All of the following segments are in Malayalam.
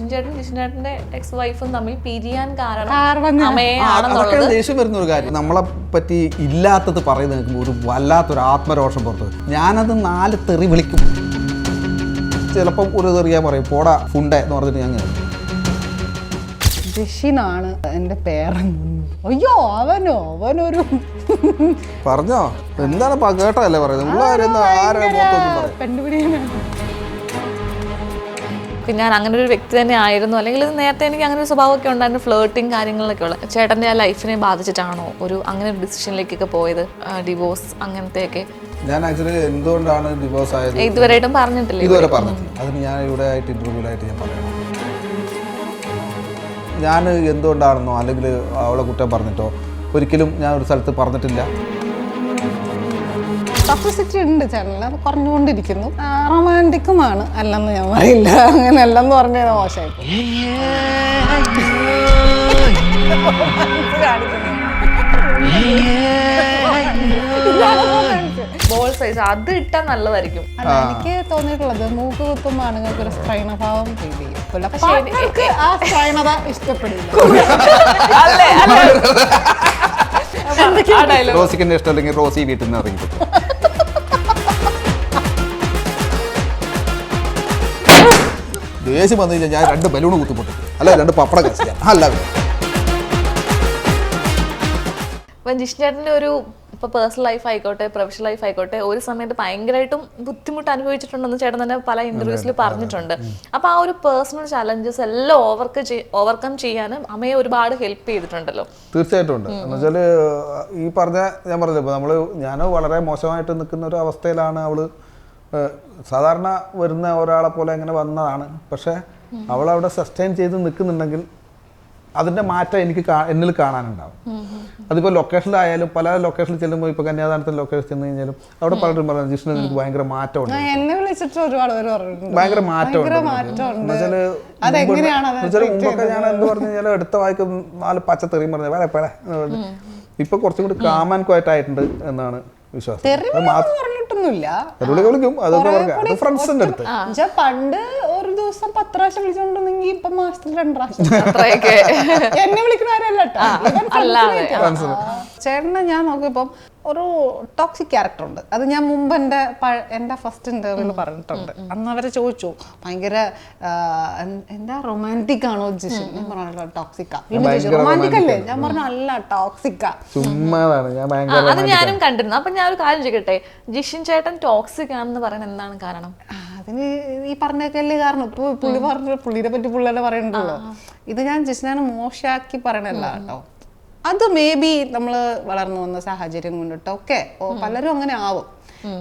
ജിഷിൻ ചേട്ടന്റെ എക്സ് വൈഫും തമ്മിൽ പിരിയാൻ കാരണം അമ്മയാണെന്നുള്ളത് ദേഷ്യം വരുന്ന ഒരു കാര്യം. നമ്മളെ പറ്റി ഇല്ലാത്തത് പറയുന്നത് കേൾക്കുമ്പോൾ ഒരു വല്ലാത്തൊരു ആത്മരോഷം പുറത്ത്. ഞാനത് 4 തെറി വിളിക്കും. ചിലപ്പം ഒരു തെറിയാ പറയും, പോടാ ഫുണ്ടേ എന്ന് പറഞ്ഞിട്ട് ഞാൻ ജിഷിനാണ് എൻ്റെ പേരെന്ന്. അയ്യോ അവനൊരു പറഞ്ഞോ എന്താണ് കേട്ടതല്ലേ പറയുന്നത്. ഞാൻ അങ്ങനെ ഒരു വ്യക്തി തന്നെ ആയിരുന്നു, അല്ലെങ്കിൽ നേരത്തെ എനിക്ക് അങ്ങനെ ഒരു സ്വഭാവമൊക്കെ ഉണ്ടായിരുന്നു, ഫ്ലേർട്ടിങ് കാര്യങ്ങളിലൊക്കെ ഉള്ള. ചേട്ടൻ്റെ ആ ലൈഫിനെ ബാധിച്ചിട്ടാണോ അങ്ങനെ ഒരു ഡിസിഷനിലേക്കൊക്കെ പോയത്, ഡിവോഴ്സ് അങ്ങനത്തെയൊക്കെ? ഞാൻ ആക്ച്വലി എന്തുകൊണ്ടാണ് ഡിവോഴ്സ് ആയത് ഇതുവരെയായിട്ടും പറഞ്ഞിട്ടില്ല. ഇതുവരെ പറഞ്ഞിട്ടില്ല. അതിന് ഞാൻ ഇവിടെ ആയിട്ട് ഇന്റർവ്യൂലായിട്ട് ഞാൻ പറയണം. ഞാൻ എന്തുകൊണ്ടാണെന്നോ അല്ലെങ്കിൽ അവളെ കുറ്റം പറഞ്ഞിട്ടോ ഒരിക്കലും ഞാൻ ഒരു സ്ഥലത്ത് പറഞ്ഞിട്ടില്ല. ടോക്സിസിറ്റി ഉണ്ട് ചേട്ടനിൽ, അത് കുറഞ്ഞുകൊണ്ടിരിക്കുന്നു. റൊമാൻറ്റിക്കുമാണ്, അല്ലെന്ന് ഞാൻ പറയില്ല. അങ്ങനെ അല്ലെന്ന് പറഞ്ഞാൽ മോശമായി. ബോൾ സൈസ് അത് ഇട്ടാൽ നല്ലതായിരിക്കും. എനിക്ക് തോന്നിയിട്ടുള്ളത് മൂക്ക് കുത്തുമ്പോൾ ആണുങ്ങൾക്ക് ഒരു സ്ത്രൈണഭാവം ഫീൽ ചെയ്യും. ആ സ്ത്രൈണത ഇഷ്ടപ്പെടില്ല. റോസിക്കിന്റെ ഇഷ്ടം അല്ലെങ്കിൽ റോസി വീട്ടിൽ നിന്ന് ഇറങ്ങി ദേഷ്യം വന്നു കഴിഞ്ഞാൽ ഞാൻ 2 ബലൂൺ കുത്തിപ്പൊട്ടു, അല്ല 2 പപ്പടം കസിക്കാം. അല്ല ജിഷിൻ ചേട്ടൻ്റെ ഒരു ഇപ്പോൾ പേഴ്സണൽ ലൈഫ് ആയിക്കോട്ടെ പ്രൊഫഷണൽ ലൈഫ് ആയിക്കോട്ടെ ഒരു സമയത്ത് ഭയങ്കരമായിട്ടും ബുദ്ധിമുട്ട് അനുഭവിച്ചിട്ടുണ്ടെന്ന് ചേട്ടൻ തന്നെ പല ഇന്റർവ്യൂസിൽ പറഞ്ഞിട്ടുണ്ട്. അപ്പോൾ ആ ഒരു പേഴ്സണൽ ചലഞ്ചസ് എല്ലാം ഓവർകം ചെയ്യാൻ അമ്മയെ ഒരുപാട് ഹെൽപ്പ് ചെയ്തിട്ടുണ്ടല്ലോ. തീർച്ചയായിട്ടും ഉണ്ട്. എന്ന് വെച്ചാൽ ഈ പറഞ്ഞ ഞാൻ പറഞ്ഞല്ലോ, ഇപ്പോൾ ഞാൻ വളരെ മോശമായിട്ട് നിൽക്കുന്ന ഒരു അവസ്ഥയിലാണ് അവള്. സാധാരണ വരുന്ന ഒരാളെ പോലെ അങ്ങനെ വന്നതാണ്. പക്ഷെ അവളവിടെ സസ്റ്റെയിൻ ചെയ്ത് നിൽക്കുന്നുണ്ടെങ്കിൽ അതിൻ്റെ മാറ്റം എനിക്ക് എന്നിൽ കാണാനുണ്ടാവും. അതിപ്പോൾ ലൊക്കേഷനിലായാലും പല ലൊക്കേഷനിൽ ചെല്ലുമ്പോൾ ഇപ്പോൾ കന്യാദാനത്തിൽ ലൊക്കേഷൻ ചെന്ന് കഴിഞ്ഞാലും അവിടെ പലരും പറഞ്ഞു ജിഷ്ണു എനിക്ക് ഭയങ്കര മാറ്റമുണ്ട്, ഭയങ്കര മാറ്റമുണ്ട്. മുമ്പൊക്കെ ഞാൻ എന്ത് പറഞ്ഞു കഴിഞ്ഞാൽ എടുത്ത വായിക്കും 4 പച്ചത്തെറിയും പറഞ്ഞു വേറെ പേടെ. ഇപ്പൊ കുറച്ചും കൂടി കാമാൻ ക്വയറ്റ് ആയിട്ടുണ്ട് എന്നാണ് വിശ്വാസം. പണ്ട് ഒരു ദിവസം 10 പ്രാവശ്യം വിളിച്ചോണ്ടെങ്കിൽ ഇപ്പൊ മാസത്തിൽ 2 പ്രാവശ്യം എന്നെ വിളിക്കണവരല്ല. ചേട്ടനെ ഞാൻ നോക്കിയപ്പം ഒരു ടോക്സിക് ക്യാരക്ടർ ഉണ്ട്. അത് ഞാൻ മുമ്പ് എൻ്റെ ഫസ്റ്റ് ഇന്റർവ്യൂവിൽ പറഞ്ഞിട്ടുണ്ട്. അന്ന് അവരെ ചോദിച്ചു ഭയങ്കര എന്താ റൊമാൻറ്റിക് ആണോ ജിഷിൻ? ഞാൻ പറഞ്ഞല്ലോ ടോക്സിക്കാ. റൊമാൻറ്റിക് അല്ലേ? ഞാൻ പറഞ്ഞു അല്ല ടോക്സിക്കാ. അത് ഞാനും കണ്ടിരുന്നു. അപ്പൊ ഞാൻ ഒരു കാര്യം ചോദിക്കട്ടെ, ജിഷിൻ ചേട്ടൻ ടോക്സിക് ആണെന്ന് പറയാൻ എന്താണ് കാരണം? അതിന് ഈ പറഞ്ഞേക്കല്ലേ കാരണം. ഇപ്പൊ പുള്ളിയെ പറ്റി പുള്ളിയുടെ പറയണ്ടല്ലോ. ഇത് ഞാൻ ജിഷിനെ മോശമാക്കി പറയണല്ല കേട്ടോ. അത് മേ ബി നമ്മൾ വളർന്നു വന്ന സാഹചര്യം കൊണ്ടിട്ടൊക്കെ പലരും അങ്ങനെ ആവും.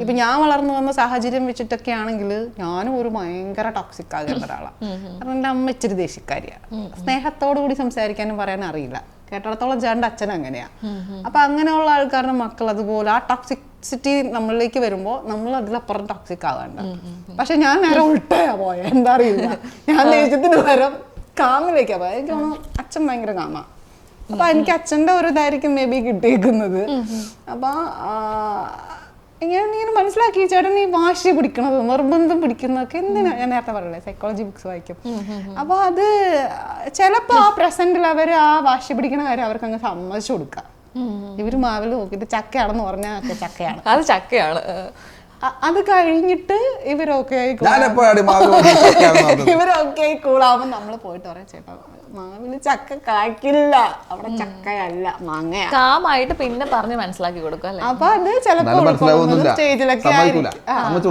ഇപ്പൊ ഞാൻ വളർന്നു വന്ന സാഹചര്യം വെച്ചിട്ടൊക്കെ ആണെങ്കിൽ ഞാനും ഒരു ഭയങ്കര ടോക്സിക് ആകേണ്ട ഒരാളാണ്. കാരണം എൻ്റെ അമ്മ ഇച്ചിരി ദേഷ്യക്കാരിയാണ്. സ്നേഹത്തോടു കൂടി സംസാരിക്കാനും പറയാനും അറിയില്ല. കേട്ടിടത്തോളം ചേട്ടൻ്റെ അച്ഛൻ അങ്ങനെയാ. അപ്പൊ അങ്ങനെയുള്ള ആൾക്കാരുടെ മക്കൾ അതുപോലെ ആ ടോക്സിസിറ്റി നമ്മളിലേക്ക് വരുമ്പോൾ നമ്മൾ അതിലപ്പുറം ടോക്സിക് ആകാണ്ട. പക്ഷെ ഞാൻ നേരെ ഉൾട്ടയാ പോയ, എന്താ അറിയില്ല. ഞാൻ ദേഷ്യത്തിന് പകരം കാമിലേക്കാ പോയ. എനിക്ക് തോന്നുന്നു അച്ഛൻ ഭയങ്കര കാമാ. അപ്പൊ എനിക്ക് അച്ഛൻ്റെ ഒരു ഇതായിരിക്കും മേ ബി കിട്ടിയേക്കുന്നത്. അപ്പൊ ഇങ്ങനെ മനസ്സിലാക്കി ചേട്ടൻ ഈ വാശി പിടിക്കണത് നിർബന്ധം പിടിക്കുന്നതൊക്കെ എന്തിനാ. ഞാൻ നേരത്തെ പറയല്ലേ സൈക്കോളജി ബുക്സ് വായിക്കും. അപ്പൊ അത് ചിലപ്പോ ആ പ്രസന്റിൽ അവർ ആ വാശി പിടിക്കണ കാര്യം അവർക്ക് അങ്ങ് സമ്മതിച്ചു കൊടുക്കാം. ഇവര് മാവിൽ നോക്കിയിട്ട് ചക്കയാണെന്ന് പറഞ്ഞാൽ ചക്കയാണ്, അത് ചക്കയാണ്. അത് കഴിഞ്ഞിട്ട് ഇവരൊക്കെ ആയി കൂളാവുമ്പോ നമ്മള് പോയിട്ട് പറയാം ചേട്ടാ മാവില് ചക്ക കായ്ക്കില്ല, അവിടെ ചക്കയല്ല മാങ്ങയാ. കാമായിട്ട് പിന്നെ പറഞ്ഞ് മനസ്സിലാക്കി കൊടുക്കും അല്ലേ. അപ്പൊ അത് ചിലപ്പോൾ സ്റ്റേജിലൊക്കെ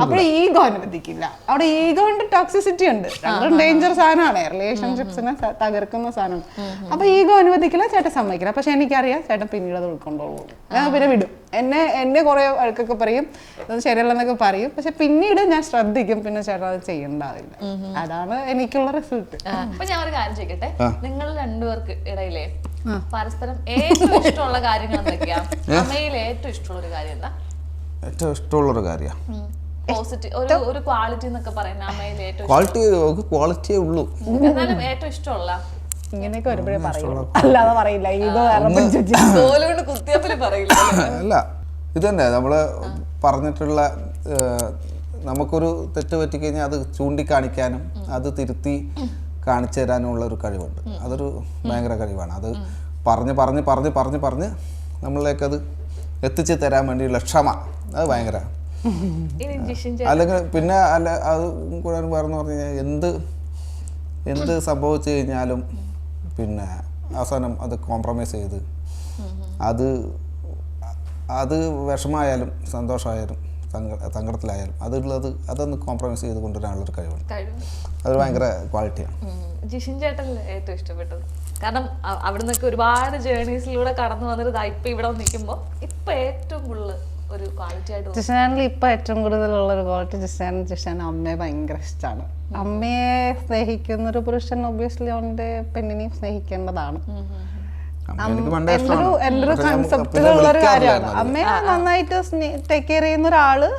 അപ്പോൾ ഈഗോ അനുവദിക്കില്ല. അവിടെ ഈഗോന്റെ ടോക്സിസിറ്റി ഉണ്ട്. രണ്ടും ഡേഞ്ചർ സാധനമാണ്, റിലേഷൻഷിപ്സിനെ തകർക്കുന്ന സാധനം. അപ്പൊ ഈഗോ അനുവദിക്കില്ല, ചേട്ടൻ സമ്മതിക്കില്ല. പക്ഷെ എനിക്കറിയാം ചേട്ടൻ പിന്നീട് അത് ഉൾക്കൊണ്ടോളൂ. ഞാൻ പിന്നെ വിടും. എന്നെ കുറെ വഴക്കൊക്കെ പറയും, അത് ശരിയല്ലെന്നൊക്കെ പറയും. പക്ഷെ പിന്നീട് ഞാൻ ശ്രദ്ധിക്കും, പിന്നെ ചേട്ടൻ അത് ചെയ്യണ്ടാവില്ല. അതാണ് എനിക്കുള്ള റിസൾട്ട്. അപ്പൊ ഞാൻ ഒരു കാര്യം ചോദിക്കട്ടെ, നിങ്ങൾ രണ്ടുപേർക്ക് ഇടയിലെ പരസ്പരം ഏറ്റവും ഇഷ്ടമുള്ള കാര്യങ്ങൾ എന്തൊക്കെയാ? അമ്മയിൽ ഏറ്റവും ഇഷ്ടമുള്ള ഒരു കാര്യം എന്താ? ഏറ്റവും ഇഷ്ടമുള്ളൊരു കാര്യം പോസിറ്റീവ് ഒരു ക്വാളിറ്റി എന്നൊക്കെ പറയുന്ന അമ്മയിൽ ഏറ്റവും ക്വാളിറ്റിയേ ഉള്ളൂ. എന്നാലും ഏറ്റവും ഇഷ്ടമുള്ള ഇങ്ങനെയൊക്കെ വരുമ്പോഴേ പറയുള്ളൂ, അല്ലാതെ പറയില്ല. ഈഗോ തോലുകൊണ്ട് കുത്തിയപ്പില് പറയില്ല. അല്ല, ഇത് തന്നെ നമ്മള് പറഞ്ഞിട്ടുള്ള നമുക്കൊരു തെറ്റ് പറ്റിക്കഴിഞ്ഞാൽ അത് ചൂണ്ടിക്കാണിക്കാനും അത് തിരുത്തി കാണിച്ചു തരാനുള്ള ഒരു കഴിവുണ്ട്. അതൊരു ഭയങ്കര കഴിവാണ്. അത് പറഞ്ഞ് പറഞ്ഞ് പറഞ്ഞ് പറഞ്ഞ് പറഞ്ഞ് നമ്മളിലേക്ക് അത് എത്തിച്ച് തരാൻ വേണ്ടിയുള്ള ക്ഷമ അത് ഭയങ്കര. അല്ലെങ്കിൽ പിന്നെ അത് കൂടെ പറഞ്ഞു കഴിഞ്ഞാൽ എന്ത് സംഭവിച്ചു കഴിഞ്ഞാലും പിന്നെ അവസാനം അത് കോംപ്രമൈസ് ചെയ്ത് അത് വിഷമമായാലും സന്തോഷമായാലും സങ്കടത്തിലായാലും അതൊന്ന് കോംപ്രമൈസ് ചെയ്ത് കൊണ്ടുവരാനുള്ളൊരു കഴിവാണ്. അത് ഭയങ്കര ക്വാളിറ്റിയാണ്. ജിഷിൻ ചേട്ടൻ ഏറ്റവും ഇഷ്ടപ്പെട്ടത് കാരണം അവിടെ നിന്നൊക്കെ ഒരുപാട് ജേർണീസിലൂടെ കടന്നു വന്നിട്ട് ഇപ്പൊ ഇവിടെ നിൽക്കുമ്പോൾ ഇപ്പൊ ഏറ്റവും കൂടുതൽ ഒരു ക്വാളിറ്റി ആയിട്ട് ജിഷാനിൽ ഇപ്പൊ ഏറ്റവും കൂടുതലുള്ള ഒരു ക്വാളിറ്റി ജിഷാൻ അമ്മയെ ഭയങ്കര ഇഷ്ടമാണ്. അമ്മയെ സ്നേഹിക്കുന്ന ഒരു പുരുഷൻ ഒബ്വിയസ്ലി അവന്റെ പെണ്ണിനെയും സ്നേഹിക്കേണ്ടതാണ്. എൻ്റെ ഒരു കൺസെപ്റ്റിലുള്ള ഒരു കാര്യമാണ്. അമ്മയെ നന്നായിട്ട് ടേക്ക് കെയർ ചെയ്യുന്ന ഒരാള്.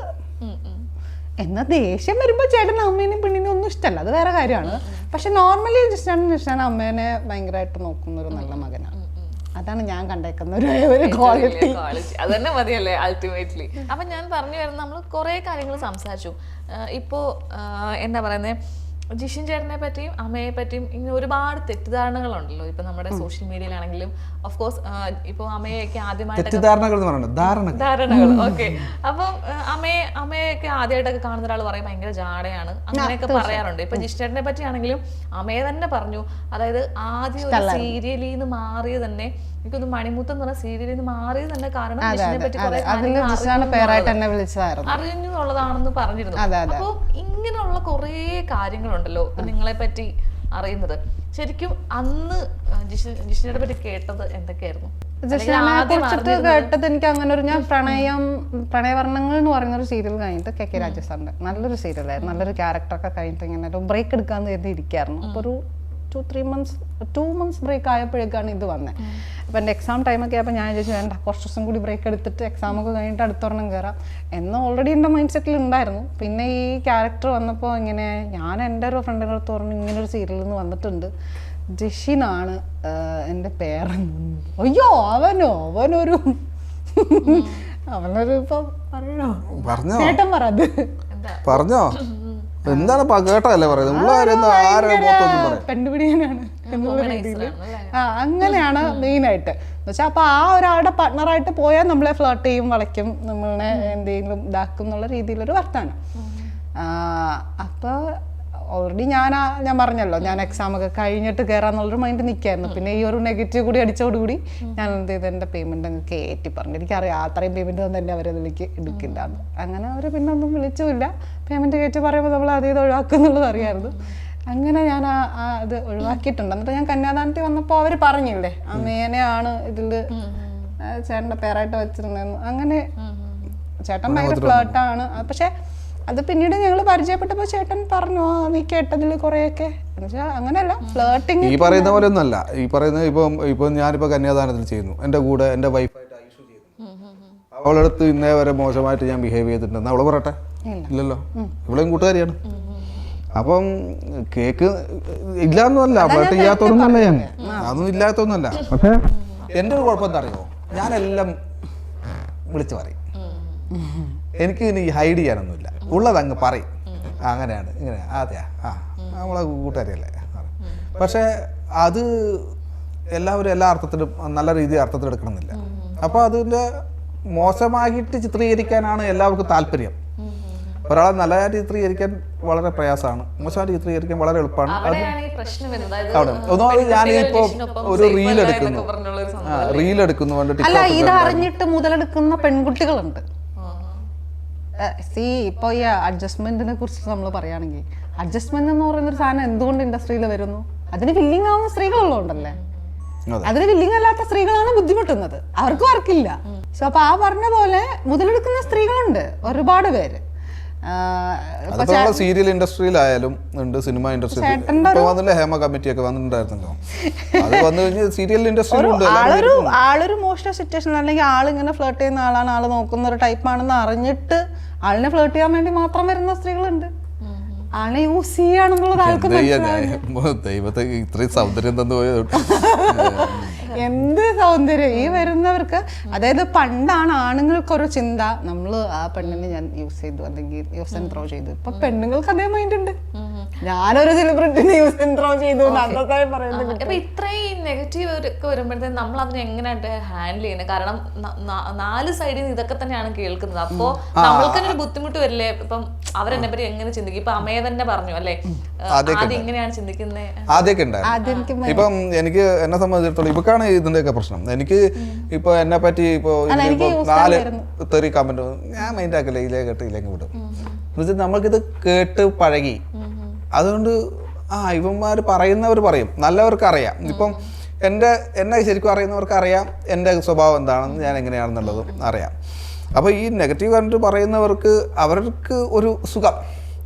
എന്നാ ദേഷ്യം വരുമ്പോ ചേട്ടൻ അമ്മേനെയും പെണ്ണിനെയും ഒന്നും ഇഷ്ടമല്ല, അത് വേറെ കാര്യമാണ്. പക്ഷെ നോർമലി ജിഷാൻ അമ്മേനെ ഭയങ്കരമായിട്ട് നോക്കുന്ന ഒരു നല്ല മകനാണ്. അതാണ് ഞാൻ കണ്ടേക്കുന്ന ഒരു ക്വാളിറ്റി. അത് തന്നെ മതിയല്ലേ അൾട്ടിമേറ്റ്ലി. അപ്പൊ ഞാൻ പറഞ്ഞു വരുന്നത് നമ്മൾ കുറെ കാര്യങ്ങൾ സംസാരിച്ചു. ഇപ്പോ എന്താ പറയുന്നത്, ജിഷിൻ ചേട്ടനെ പറ്റിയും അമ്മയെ പറ്റിയും ഇങ്ങനെ ഒരുപാട് തെറ്റിദ്ധാരണകളുണ്ടല്ലോ ഇപ്പൊ നമ്മുടെ സോഷ്യൽ മീഡിയയിലാണെങ്കിലും. ഓഫ് കോഴ്സ് ഇപ്പൊ അമ്മയൊക്കെ ആദ്യമായിട്ട് ധാരണകൾ ഓക്കെ. അപ്പം അമ്മയൊക്കെ ആദ്യമായിട്ടൊക്കെ കാണുന്ന ഒരാൾ പറയും ഭയങ്കര ജാടയാണ് അങ്ങനെയൊക്കെ പറയാറുണ്ട്. ഇപ്പൊ ജിഷിൻ ചേട്ടനെ പറ്റിയാണെങ്കിലും അമ്മയെ തന്നെ പറഞ്ഞു, അതായത് ആദ്യം ഒരു സീരിയലിൽ നിന്ന് മാറിയത് തന്നെ എനിക്കൊന്ന് മണിമുത്തം എന്ന് പറഞ്ഞ സീരിയലിൽ നിന്ന് മാറിയത് തന്നെ കാരണം ജിഷിനെ പറ്റി അറിഞ്ഞുള്ളതാണെന്ന് പറഞ്ഞിരുന്നു. അപ്പൊ ഇങ്ങനെയുള്ള കുറെ കാര്യങ്ങളുണ്ടല്ലോ നിങ്ങളെ പറ്റി അറിയുന്നത്. ശരിക്കും അന്ന് ജിഷിനെ പറ്റി കേട്ടത് എന്തൊക്കെയായിരുന്നു? കേട്ടത് എനിക്ക് അങ്ങനെ ഒരു ഞാൻ പ്രണയവർണ്ണങ്ങൾ എന്ന് പറയുന്ന ഒരു സീരിയൽ കഴിഞ്ഞിട്ട് കെ രാജസാറിന്റെ നല്ലൊരു സീരിയലായിരുന്നു. നല്ലൊരു ക്യാരക്ടറൊക്കെ കഴിഞ്ഞിട്ട് ഇങ്ങനെ ഒരു ബ്രേക്ക് എടുക്കാന്ന് കരുതി ഇരിക്കായിരുന്നു. അപ്പൊ ഒരു 2 months ബ്രേക്ക് ആയപ്പോഴേക്കാണ് ഇത് വന്നത്. അപ്പം എൻ്റെ എക്സാം ടൈമൊക്കെ ആയപ്പോൾ ഞാൻ ചോദിച്ചു വേണ്ട കുറച്ച് ദിവസം കൂടി ബ്രേക്ക് എടുത്തിട്ട് എക്സാമൊക്കെ കഴിഞ്ഞിട്ട് അടുത്തൊരെണ്ണം കയറാം എന്ന് ഓൾറെഡി എൻ്റെ മൈൻഡ് സെറ്റിൽ ഉണ്ടായിരുന്നു. പിന്നെ ഈ ക്യാരക്ടർ വന്നപ്പോൾ ഇങ്ങനെ ഞാൻ എൻ്റെ ഒരു ഫ്രണ്ടിൻ്റെ അടുത്ത് പറഞ്ഞു ഇങ്ങനൊരു സീരിയലിൽ നിന്ന് വന്നിട്ടുണ്ട്, ജിഷിനാണ് എൻ്റെ പേരെന്ന്. അയ്യോ അവനൊരു ഇപ്പം പറയണോ ചേട്ടൻ പറത് പറഞ്ഞോ എന്താണ് കേട്ടല്ലേ പറയുന്നത്, കണ്ടുപിടിക്കാനാണ് എന്നുള്ള രീതിയിൽ അങ്ങനെയാണ് മെയിനായിട്ട് എന്നുവെച്ചാൽ. അപ്പൊ ആ ഒരാളുടെ പാർട്ട്ണറായിട്ട് പോയാൽ നമ്മളെ ഫ്ലേർട്ട് ചെയ്യും, വളയ്ക്കും, നമ്മളെ എന്തെങ്കിലും ഇതാക്കും എന്നുള്ള രീതിയിലൊരു വർത്താനം. അപ്പൊ ഓൾറെഡി ഞാൻ പറഞ്ഞല്ലോ ഞാൻ എക്സാം ഒക്കെ കഴിഞ്ഞിട്ട് കയറാന്നുള്ളൊരു മൈൻഡ് നിൽക്കായിരുന്നു. പിന്നെ ഈ ഒരു നെഗറ്റീവ് കൂടി അടിച്ചോടുകൂടി ഞാൻ എന്ത് ചെയ്ത് എൻ്റെ പേയ്മെന്റ് അങ്ങ് കയറ്റി പറഞ്ഞു. എനിക്കറിയാം അത്രയും പേയ്മെന്റ് ഒന്നും തന്നെ അവരതിലേക്ക് എടുക്കില്ലാന്ന്. അങ്ങനെ അവർ പിന്നെ ഒന്നും വിളിച്ചുമില്ല. പേയ്മെന്റ് കയറ്റി പറയുമ്പോൾ നമ്മൾ അതേ ഒഴിവാക്കും എന്നുള്ളത് അറിയാമായിരുന്നു. അങ്ങനെ ഞാൻ അത് ഒഴിവാക്കിയിട്ടുണ്ട്. എന്നിട്ട് ഞാൻ കന്യാദാനത്തിൽ വന്നപ്പോൾ അവർ പറഞ്ഞില്ലേ അമ്മേനെയാണ് ഇതില് ചേട്ടൻ്റെ പേരായിട്ട് വെച്ചിരുന്നതെന്ന്. അങ്ങനെ ചേട്ടൻ ഭയങ്കര ഫ്ലേർട്ടാണ്. പക്ഷെ അത് പിന്നീട് ഞങ്ങൾ പരിചയപ്പെട്ടപ്പോൾ ചേട്ടൻ പറഞ്ഞു നീ കേട്ടതിൽ കുറെയൊക്കെ അങ്ങനെയല്ല ഫ്ലേർട്ടിങ് ഈ പറയുന്ന പോലെ ഒന്നല്ല. ഈ പറയുന്നത് ഇപ്പൊ ഞാനിപ്പോ കന്യാദാനത്തിൽ ചെയ്യുന്നു, എന്റെ കൂടെ എന്റെ വൈഫായിട്ട് ഐഷു ചെയ്യുന്നു. അവളടുത്ത് ഇന്നേ വരെ മോശമായിട്ട് ഞാൻ ബിഹേവ് ചെയ്തിട്ടുണ്ടെന്ന് അവള് പറയട്ടെ? ഇല്ലല്ലോ. ഇവളെയും കൂട്ടുകാരിയാണ്. അപ്പം കേക്ക് ഇല്ലാന്നല്ല, ഫ്ലേർട്ട് ചെയ്യാത്തൊന്നുമല്ല ഞാൻ, അതൊന്നും ഇല്ലാത്തൊന്നുമല്ല. പക്ഷെ എന്റെ ഒരു കുഴപ്പം എന്താ അറിയോ, ഞാനെല്ലാം വിളിച്ചു പറയും. എനിക്ക് ഇനി ഹൈഡ് ചെയ്യാനൊന്നുമില്ല, ഉള്ളത് അങ്ങ് പറയും. അങ്ങനെയാണ് ഇങ്ങനെ അതെയാ നമ്മളെ കൂട്ടുകാരിയല്ലേ. പക്ഷെ അത് എല്ലാവരും എല്ലാ അർത്ഥത്തിലും നല്ല രീതിയിൽ അർത്ഥത്തിൽ എടുക്കണമെന്നില്ല. അപ്പോൾ അതിൻ്റെ മോശമായിട്ട് ചിത്രീകരിക്കാനാണ് എല്ലാവർക്കും താല്പര്യം. ഒരാളെ നല്ല ചിത്രീകരിക്കാൻ വളരെ പ്രയാസമാണ്, മോശമായിട്ട് ചിത്രീകരിക്കാൻ വളരെ എളുപ്പമാണ്. ഒന്നാമത് ഞാനിപ്പോ ഒരു റീൽ എടുക്കുന്നു ഇത് അറിഞ്ഞിട്ട് മുതലെടുക്കുന്ന പെൺകുട്ടികളുണ്ട്. ഇപ്പൊ ഈ അഡ്ജസ്റ്റ്മെന്റിനെ കുറിച്ച് നമ്മൾ പറയുകയാണെങ്കിൽ അഡ്ജസ്റ്റ്മെന്റ് എന്ന് പറയുന്ന ഒരു സാധനം എന്തുകൊണ്ട് ഇൻഡസ്ട്രിയിൽ വരുന്നു? അതിന് ഫില്ലിംഗ് ആവുന്ന സ്ത്രീകളുള്ളതുകൊണ്ടല്ലേ. അതിന് ഫില്ലിംഗ് അല്ലാത്ത സ്ത്രീകളാണ് ബുദ്ധിമുട്ടുന്നത്, അവർക്ക് വർക്കില്ല. സോ അപ്പൊ ആ പറഞ്ഞ പോലെ മുതലെടുക്കുന്ന സ്ത്രീകളുണ്ട് ഒരുപാട് പേര്. സീരിയൽ ഇൻഡസ്ട്രിയിലായാലും ഉണ്ട്, സിനിമ ഇൻഡസ്ട്രിയിൽ ഹേമ കമ്മിറ്റി ഒക്കെ വന്നിട്ടുണ്ടായിരുന്നല്ലോ. അത് വന്നു കഴിഞ്ഞാൽ സീരിയൽ ഇൻഡസ്ട്രിയിലുണ്ട്. ആളൊരു മോശം സിറ്റുവേഷൻ അല്ലെങ്കിൽ ആളിങ്ങനെ ഫ്ലേർട്ട് ചെയ്യുന്ന ആളാണ്, ആള് നോക്കുന്ന ഒരു ടൈപ്പാണെന്ന് അറിഞ്ഞിട്ട് ആളിനെ ഫ്ലേർട്ട് ചെയ്യാൻ വേണ്ടി മാത്രം വരുന്ന സ്ത്രീകളുണ്ട്. ആളെ യൂസ് ചെയ്യാണെന്നുള്ളത് ആൾക്ക് ദൈവത്തെ ഇത്രയും സൗന്ദര്യം തന്നു പോയത്. എന്ത് സൗന്ദര്യം ഈ വരുന്നവർക്ക്. അതായത് പണ്ടാണ് ആണുങ്ങൾക്കൊരു ചിന്ത, നമ്മൾ ആ പെണ്ണിനെ ഞാൻ യൂസ് ചെയ്തു അല്ലെങ്കിൽ യൂസ് ആൻഡ് ത്രോ ചെയ്തു. ഇപ്പൊ പെണ്ണുങ്ങൾക്ക് അതേ മൈൻഡ് ഉണ്ട്. ഞാനൊരു സെലിബ്രിറ്റി ന്യൂസ് ഇൻട്രോ ചെയ്തു അന്നത്തെ പറയുന്നത്. അപ്പൊ ഇത്രയും നെഗറ്റീവ് ഒക്കെ വരുമ്പോഴത്തേക്കും നമ്മൾ അതിനെ എങ്ങനെയായിട്ട് ഹാൻഡിൽ ചെയ്യുന്നത്? കാരണം 4 സൈഡിൽ നിന്ന് ഇതൊക്കെ തന്നെയാണ് കേൾക്കുന്നത്. അപ്പോ നമ്മൾക്ക് തന്നെ ഒരു ബുദ്ധിമുട്ട് വരില്ലേ? ഇപ്പം അവരെന്നെ പറ്റി എങ്ങനെ ചിന്തിക്കും? ഇപ്പൊ അമ്മയെ തന്നെ പറഞ്ഞു അല്ലേ, ആദ്യം ഇങ്ങനെയാണ് ചിന്തിക്കുന്നത്. ആദ്യമൊക്കെ ഉണ്ടായിരുന്നു. ഇപ്പം എനിക്ക് എന്നെ സംബന്ധിച്ചിടത്തോളം ഇപ്പൊക്കാണ് ഇതിന്റെയൊക്കെ പ്രശ്നം. എനിക്ക് ഇപ്പൊ എന്നെ പറ്റി ഇപ്പൊ 4 തെറി കമന്റ് ഞാൻ മൈൻഡ് ആക്കല്ലേ, ഇല്ലേ കേട്ട് ഇല്ലെങ്കിൽ വിടും. നമ്മൾക്കിത് കേട്ട് പഴകി, അതുകൊണ്ട് ഇവന്മാർ പറയുന്നവർ പറയും, നല്ലവർക്ക് അറിയാം. ഇപ്പം എന്നെ ശരിക്കും അറിയുന്നവർക്ക് അറിയാം എൻ്റെ സ്വഭാവം എന്താണെന്ന്, ഞാൻ എങ്ങനെയാണെന്നുള്ളതും അറിയാം. അപ്പോൾ ഈ നെഗറ്റീവ് കമൻറ്റ് പറയുന്നവർക്ക് അവർക്ക് ഒരു സുഖം.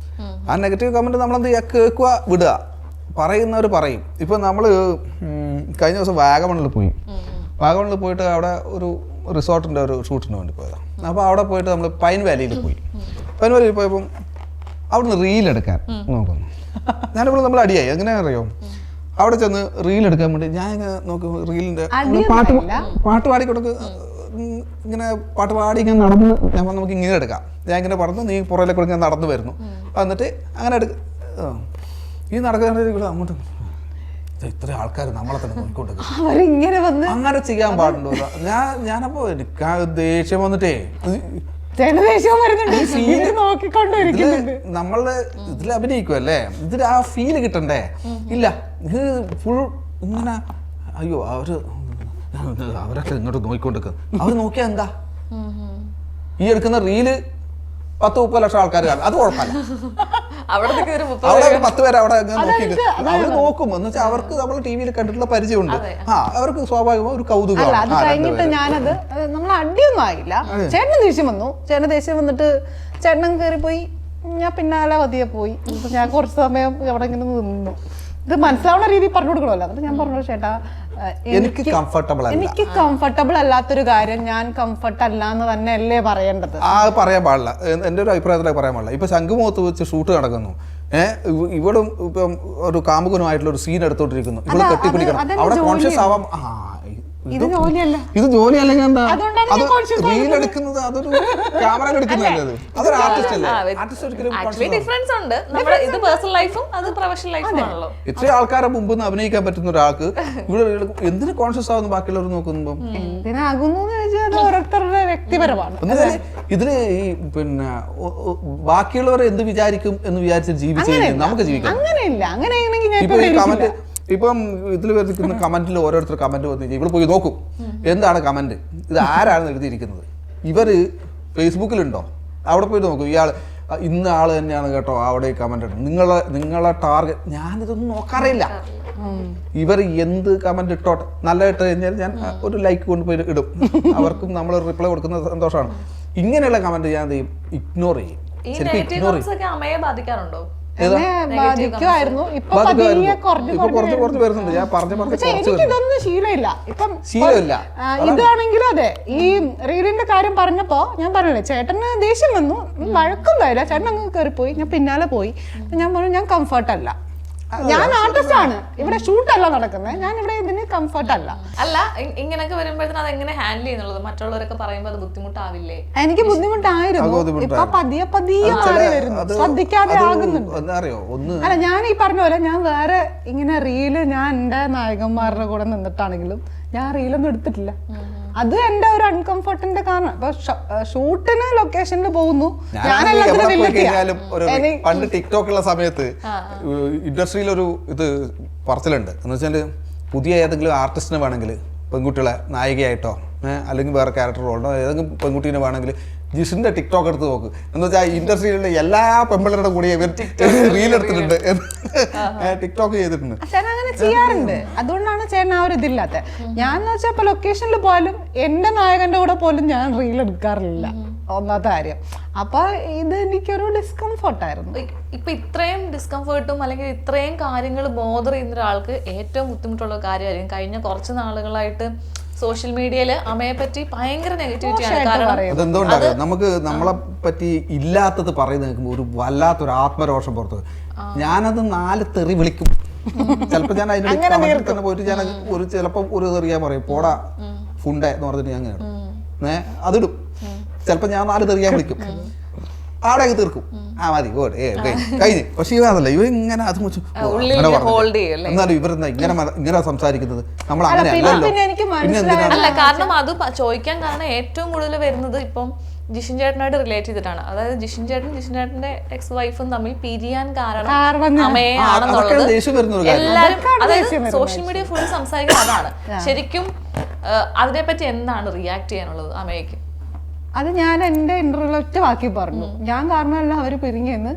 ആ നെഗറ്റീവ് കമൻറ്റ് നമ്മളെന്ത് ചെയ്യുക, കേൾക്കുക, വിടുക. പറയുന്നവർ പറയും. ഇപ്പം നമ്മൾ കഴിഞ്ഞ ദിവസം വാഗമണിൽ പോയിട്ട് അവിടെ ഒരു റിസോർട്ടിൻ്റെ ഒരു ഷൂട്ടിന് വേണ്ടി പോയതാണ്. അപ്പോൾ അവിടെ പോയിട്ട് നമ്മൾ പൈൻ വാലിയിൽ പോയി. പൈൻ വാലിയിൽ പോയപ്പം അവിടുന്ന് റീലെടുക്കാൻ നോക്കുന്നു. ഞാനിവിടെ നമ്മൾ അടിയായി. എങ്ങനെയാ അറിയോ, അവിടെ ചെന്ന് റീലെടുക്കാൻ വേണ്ടി ഞാൻ ഇങ്ങനെ നോക്കും. റീലിൻ്റെ പാട്ട് പാടിക്കൊടുക്ക്, ഇങ്ങനെ പാട്ട് പാടി ഇങ്ങനെ നടന്ന് ഞാൻ നമുക്ക് ഇങ്ങനെ എടുക്കാം. ഞാൻ ഇങ്ങനെ പറഞ്ഞു, നീ പുറയിലെ കൂടെ ഇങ്ങനെ നടന്നു വരുന്നു. എന്നിട്ട് അങ്ങനെ ഈ നടക്കുന്ന അങ്ങോട്ട് ഇത്ര ആൾക്കാർ നമ്മളെ തന്നെ നോക്കിക്കൊണ്ടിരിക്കും. അങ്ങനെ ചെയ്യാൻ പാടുണ്ടോ? ഞാനപ്പോ എനിക്ക് ദേഷ്യം വന്നിട്ടേ, നമ്മള് ഇതിൽ അഭിനയിക്കുമല്ലേ, ഇതിൽ ആ ഫീല് കിട്ടണ്ടേ? ഇല്ല, ഇത് ഫുൾ ഇങ്ങനെ അയ്യോ അവരൊക്കെ ഇങ്ങോട്ട് നോക്കിക്കൊണ്ടിരിക്കും. അവർ നോക്കിയാ എന്താ, ഈ എടുക്കുന്ന റീല് 10-30 ലക്ഷം ആൾക്കാർ കാണും. അത് കുഴപ്പമില്ല. അവിടെ 10 പേര് അവിടെ നോക്കി അവര് നോക്കും. എന്ന് വെച്ചാൽ അവർക്ക് നമ്മൾ ടി വിയിൽ കണ്ടിട്ടുള്ള പരിചയമുണ്ട്. അവർക്ക് സ്വാഭാവികമായി ഒരു കൗതുകം. അത് കഴിഞ്ഞിട്ട് ഞാനത് നമ്മൾ അടിയൊന്നും ആയില്ല. ചേട്ടന് ദേഷ്യം വന്നു. ചേട്ടന് ദേഷ്യം വന്നിട്ട് ചേട്ടൻ കയറിപ്പോയി. ഞാൻ പിന്നാലെ പതിയെ പോയി. ഞാൻ കുറച്ച് സമയം അവിടെ ഇങ്ങനെ നിന്നു. ഇത് മനസ്സിലാവുന്ന രീതിയിൽ പറഞ്ഞു കൊടുക്കണമല്ലോ. എന്നിട്ട് ഞാൻ പറഞ്ഞു, ചേട്ടാ എനിക്ക് കംഫർട്ടബിൾ അല്ലാത്തൊരു കാര്യം ഞാൻ കംഫർട്ട് അല്ല എന്ന് തന്നെ അല്ലേ പറയേണ്ടത്? പറയാൻ പാടില്ല. എൻ്റെ ഒരു അഭിപ്രായത്തിലേക്ക് പറയാൻ പാടില്ല. ഇപ്പൊ ശംഖുമുഖത്ത് വെച്ച് ഷൂട്ട് നടക്കുന്നു. ഇവിടെ ഇപ്പം ഒരു കാമുകനുമായിട്ടുള്ള ഒരു സീൻ എടുത്തോണ്ടിരിക്കുന്നു. ഇവിടെ കെട്ടിപ്പിടിക്കണം. അവിടെ കോൺഷ്യസ് ആവാം. ഇത് ജോലിയല്ലെങ്കിൽ എന്താ റീൽ എടുക്കുന്നത്? അതൊരു ക്യാമറ എടുക്കുന്നതല്ലേ? അതൊരു ആർട്ടിസ്റ്റ് അല്ലേ? ആർട്ടിസ്റ്റ് ഒരിക്കലും ഇത്രയും ആൾക്കാരെ മുമ്പ് അഭിനയിക്കാൻ പറ്റുന്ന ഒരാൾക്ക് ഇവിടെ എന്തിനു കോൺഷ്യസ് ആവുന്നു ബാക്കിയുള്ളവർ നോക്കുമ്പോ? ഓരോരുത്തരുടെ വ്യക്തിപരമാണ്. ഇതില് ഈ പിന്നെ ബാക്കിയുള്ളവർ എന്ത് വിചാരിക്കും എന്ന് വിചാരിച്ച് ജീവിച്ചു നമുക്ക് ജീവിക്കാം. ഇപ്പം ഇതിൽ വരുന്ന കമന്റിൽ ഓരോരുത്തർ കമന്റ് വന്നു ഇവിടെ പോയി നോക്കും എന്താണ് കമന്റ്, ഇത് ആരാണ് എഴുതിയിരിക്കുന്നത്, ഇവര് ഫേസ്ബുക്കിലുണ്ടോ, അവിടെ പോയി നോക്കും. ഇന്ന ആള് തന്നെയാണ് കേട്ടോ അവിടെ കമന്റ് ഇടും. നിങ്ങളെ ടാർഗറ്റ് ഞാനിതൊന്നും നോക്കാറില്ല. ഇവർ എന്ത് കമന്റ് ഇട്ടോട്ടെ, നല്ല ഇട്ട് കഴിഞ്ഞാൽ ഞാൻ ഒരു ലൈക്ക് കൊണ്ടുപോയി ഇടും. അവർക്കും നമ്മൾ റിപ്ലൈ കൊടുക്കുന്ന സന്തോഷമാണ്. ഇങ്ങനെയുള്ള കമന്റ് ഞാൻ ഇഗ്നോർ ചെയ്യും. ബാധിക്കാറുണ്ടോ? ബാധിക്കുമായിരുന്നു. എനിക്കിതൊന്നും ശീലമില്ല. ഇതാണെങ്കിലും അതെ, ഈ റീലിന്റെ കാര്യം പറഞ്ഞപ്പോ ഞാൻ പറഞ്ഞില്ലേ, ചേട്ടന് ദേഷ്യം വന്നു. വഴക്കൊന്നുമില്ല, ചേട്ടൻ അങ്ങ് കയറിപ്പോയി. ഞാൻ പിന്നാലെ പോയി. ഞാൻ പറഞ്ഞു, ഞാൻ കംഫർട്ടല്ല, ഞാൻ ആർട്ടിസ്റ്റ് ആണ്, ഇവിടെ ഷൂട്ടല്ല നടക്കുന്നത്, ഞാൻ ഇവിടെ ഇതിന് കംഫർട്ട് അല്ല. ഇങ്ങനെയൊക്കെ വരുമ്പോഴത്തേനും അത് എങ്ങനെ ഹാൻഡിൽ ചെയ്യുന്നുള്ളത്? മറ്റുള്ളവരൊക്കെ പറയുമ്പോൾ അത് ബുദ്ധിമുട്ടാവില്ലേ? എനിക്ക് ബുദ്ധിമുട്ടായിരുന്നു. ഇപ്പൊ പതിയെ മാറി വരുന്നു, ശ്രദ്ധിക്കാതെ ആകുന്നുണ്ട്. അല്ല, ഞാൻ ഈ പറഞ്ഞ പോലെ ഞാൻ വേറെ ഇങ്ങനെ റീല് ഞാൻ എന്റെ നായകന്മാരുടെ കൂടെ നിന്നിട്ടാണെങ്കിലും ഞാൻ റീലൊന്നും എടുത്തിട്ടില്ല. അത് എന്റെ ഒരു അൺകംഫർട്ടിന്റെ കാരണം. ഇപ്പൊ ഷൂട്ടിന് ലൊക്കേഷനിൽ പോകുന്നു, പണ്ട് ടിക്ടോക്കുള്ള സമയത്ത് ഇൻഡസ്ട്രിയിലൊരു ഇത് പറച്ചിലുണ്ട്. എന്ന് വെച്ചാൽ പുതിയ ഏതെങ്കിലും ആർട്ടിസ്റ്റിനെ വേണമെങ്കിൽ, പെൺകുട്ടികളെ നായികയായിട്ടോ അല്ലെങ്കിൽ വേറെ ക്യാരക്ടർ റോളിനോ ഏതെങ്കിലും പെൺകുട്ടീനെ വേണമെങ്കിൽ ജിഷിന്റെ ടിക്ടോക്ക് എടുത്ത് നോക്ക്. എന്ന് വെച്ചാൽ ഇൻഡസ്ട്രിയിലുള്ള എല്ലാ പെൺപിള്ളേരുടെ കൂടെ റീൽ എടുത്തിട്ടുണ്ട്, ടിക്ടോക്ക് ചെയ്തിട്ടുണ്ട്. ചേട്ടൻ അങ്ങനെ ചെയ്യാറുണ്ട്. അതുകൊണ്ടാണ് ചേട്ടൻ ആ ഒരു ഇതില്ലാത്ത. ഞാൻ വെച്ചാൽ ഇപ്പൊ ലൊക്കേഷനിൽ പോയാലും എന്റെ നായകന്റെ കൂടെ പോലും ഞാൻ റീൽ എടുക്കാറില്ല, ഒന്നാമത്തെ കാര്യം. അപ്പൊ ഇത് എനിക്കൊരു ഡിസ്കംഫർട്ടായിരുന്നു. ഇപ്പൊ ഇത്രയും ഡിസ്കംഫർട്ടും അല്ലെങ്കിൽ ഇത്രയും കാര്യങ്ങൾ ബോധർ ചെയ്യുന്ന ഒരാൾക്ക് ഏറ്റവും ബുദ്ധിമുട്ടുള്ള കാര്യമായിരിക്കും. കഴിഞ്ഞ കുറച്ച് നാളുകളായിട്ട് സോഷ്യൽ മീഡിയയില് അമ്മയെ പറ്റി ഭയങ്കര നെഗറ്റിവിറ്റിയാണ്. കാരണം അതെന്തുകൊണ്ടറിയാം, നമുക്ക് നമ്മളെ പറ്റി ഇല്ലാത്തത് പറയുന്നത് കേൾക്കുമ്പോൾ ഒരു വല്ലാത്തൊരു ആത്മരോഷം പുറത്ത്. ഞാനത് 4 തെറി വിളിക്കും. ചിലപ്പോൾ ഞാൻ അതിന്റെ കമന്റിൽ തന്നെ പോയിട്ട് ഞാൻ ചിലപ്പോൾ ഒരു തെറിയാൻ പറയും, പോടാ ഫുണ്ടേ എന്ന് പറഞ്ഞിട്ട് ഞാൻ അതിടും. ചിലപ്പോൾ ഞാൻ 4 തെറിയാൻ വിളിക്കും. അവിടെ തീർക്കും. ആ മതി കഴിഞ്ഞ്. പക്ഷെ ഇവ അതല്ല, ഇവ ഇങ്ങനെ അത് മുച്ചു എന്നാലും ഇവരെന്താ ഇങ്ങനെ സംസാരിക്കുന്നത്, നമ്മൾ അങ്ങനെ അല്ലല്ലോ. പിന്നെ എന്തിനാണ്? അല്ല, കാരണം അത് ചോദിക്കാൻ കാരണം ഏറ്റവും കൂടുതൽ വരുന്നത് ഇപ്പം ജിഷിൻ ചേട്ടനായിട്ട് റിലേറ്റ് ചെയ്തിട്ടാണ്. അതായത് ജിഷിൻ ചേട്ടന്റെ എക്സ് വൈഫും തമ്മിൽ പിരിയാൻ കാരണം അമ്മയാണെന്നുള്ളത് എല്ലാരും, അതായത് സോഷ്യൽ മീഡിയ ഫുൾ സംസാരിക്കുന്നത് അതാണ്. ശരിക്കും അതിനെപ്പറ്റി എന്താണ് റിയാക്ട് ചെയ്യാനുള്ളത് അമ്മയ്ക്ക്? അത് ഞാൻ എന്റെ ഇന്റർവ്യൂവിൽ ഒറ്റ വാക്കി പറഞ്ഞു, ഞാൻ കാരണമല്ല അവര് പിരിഞ്ഞെന്ന്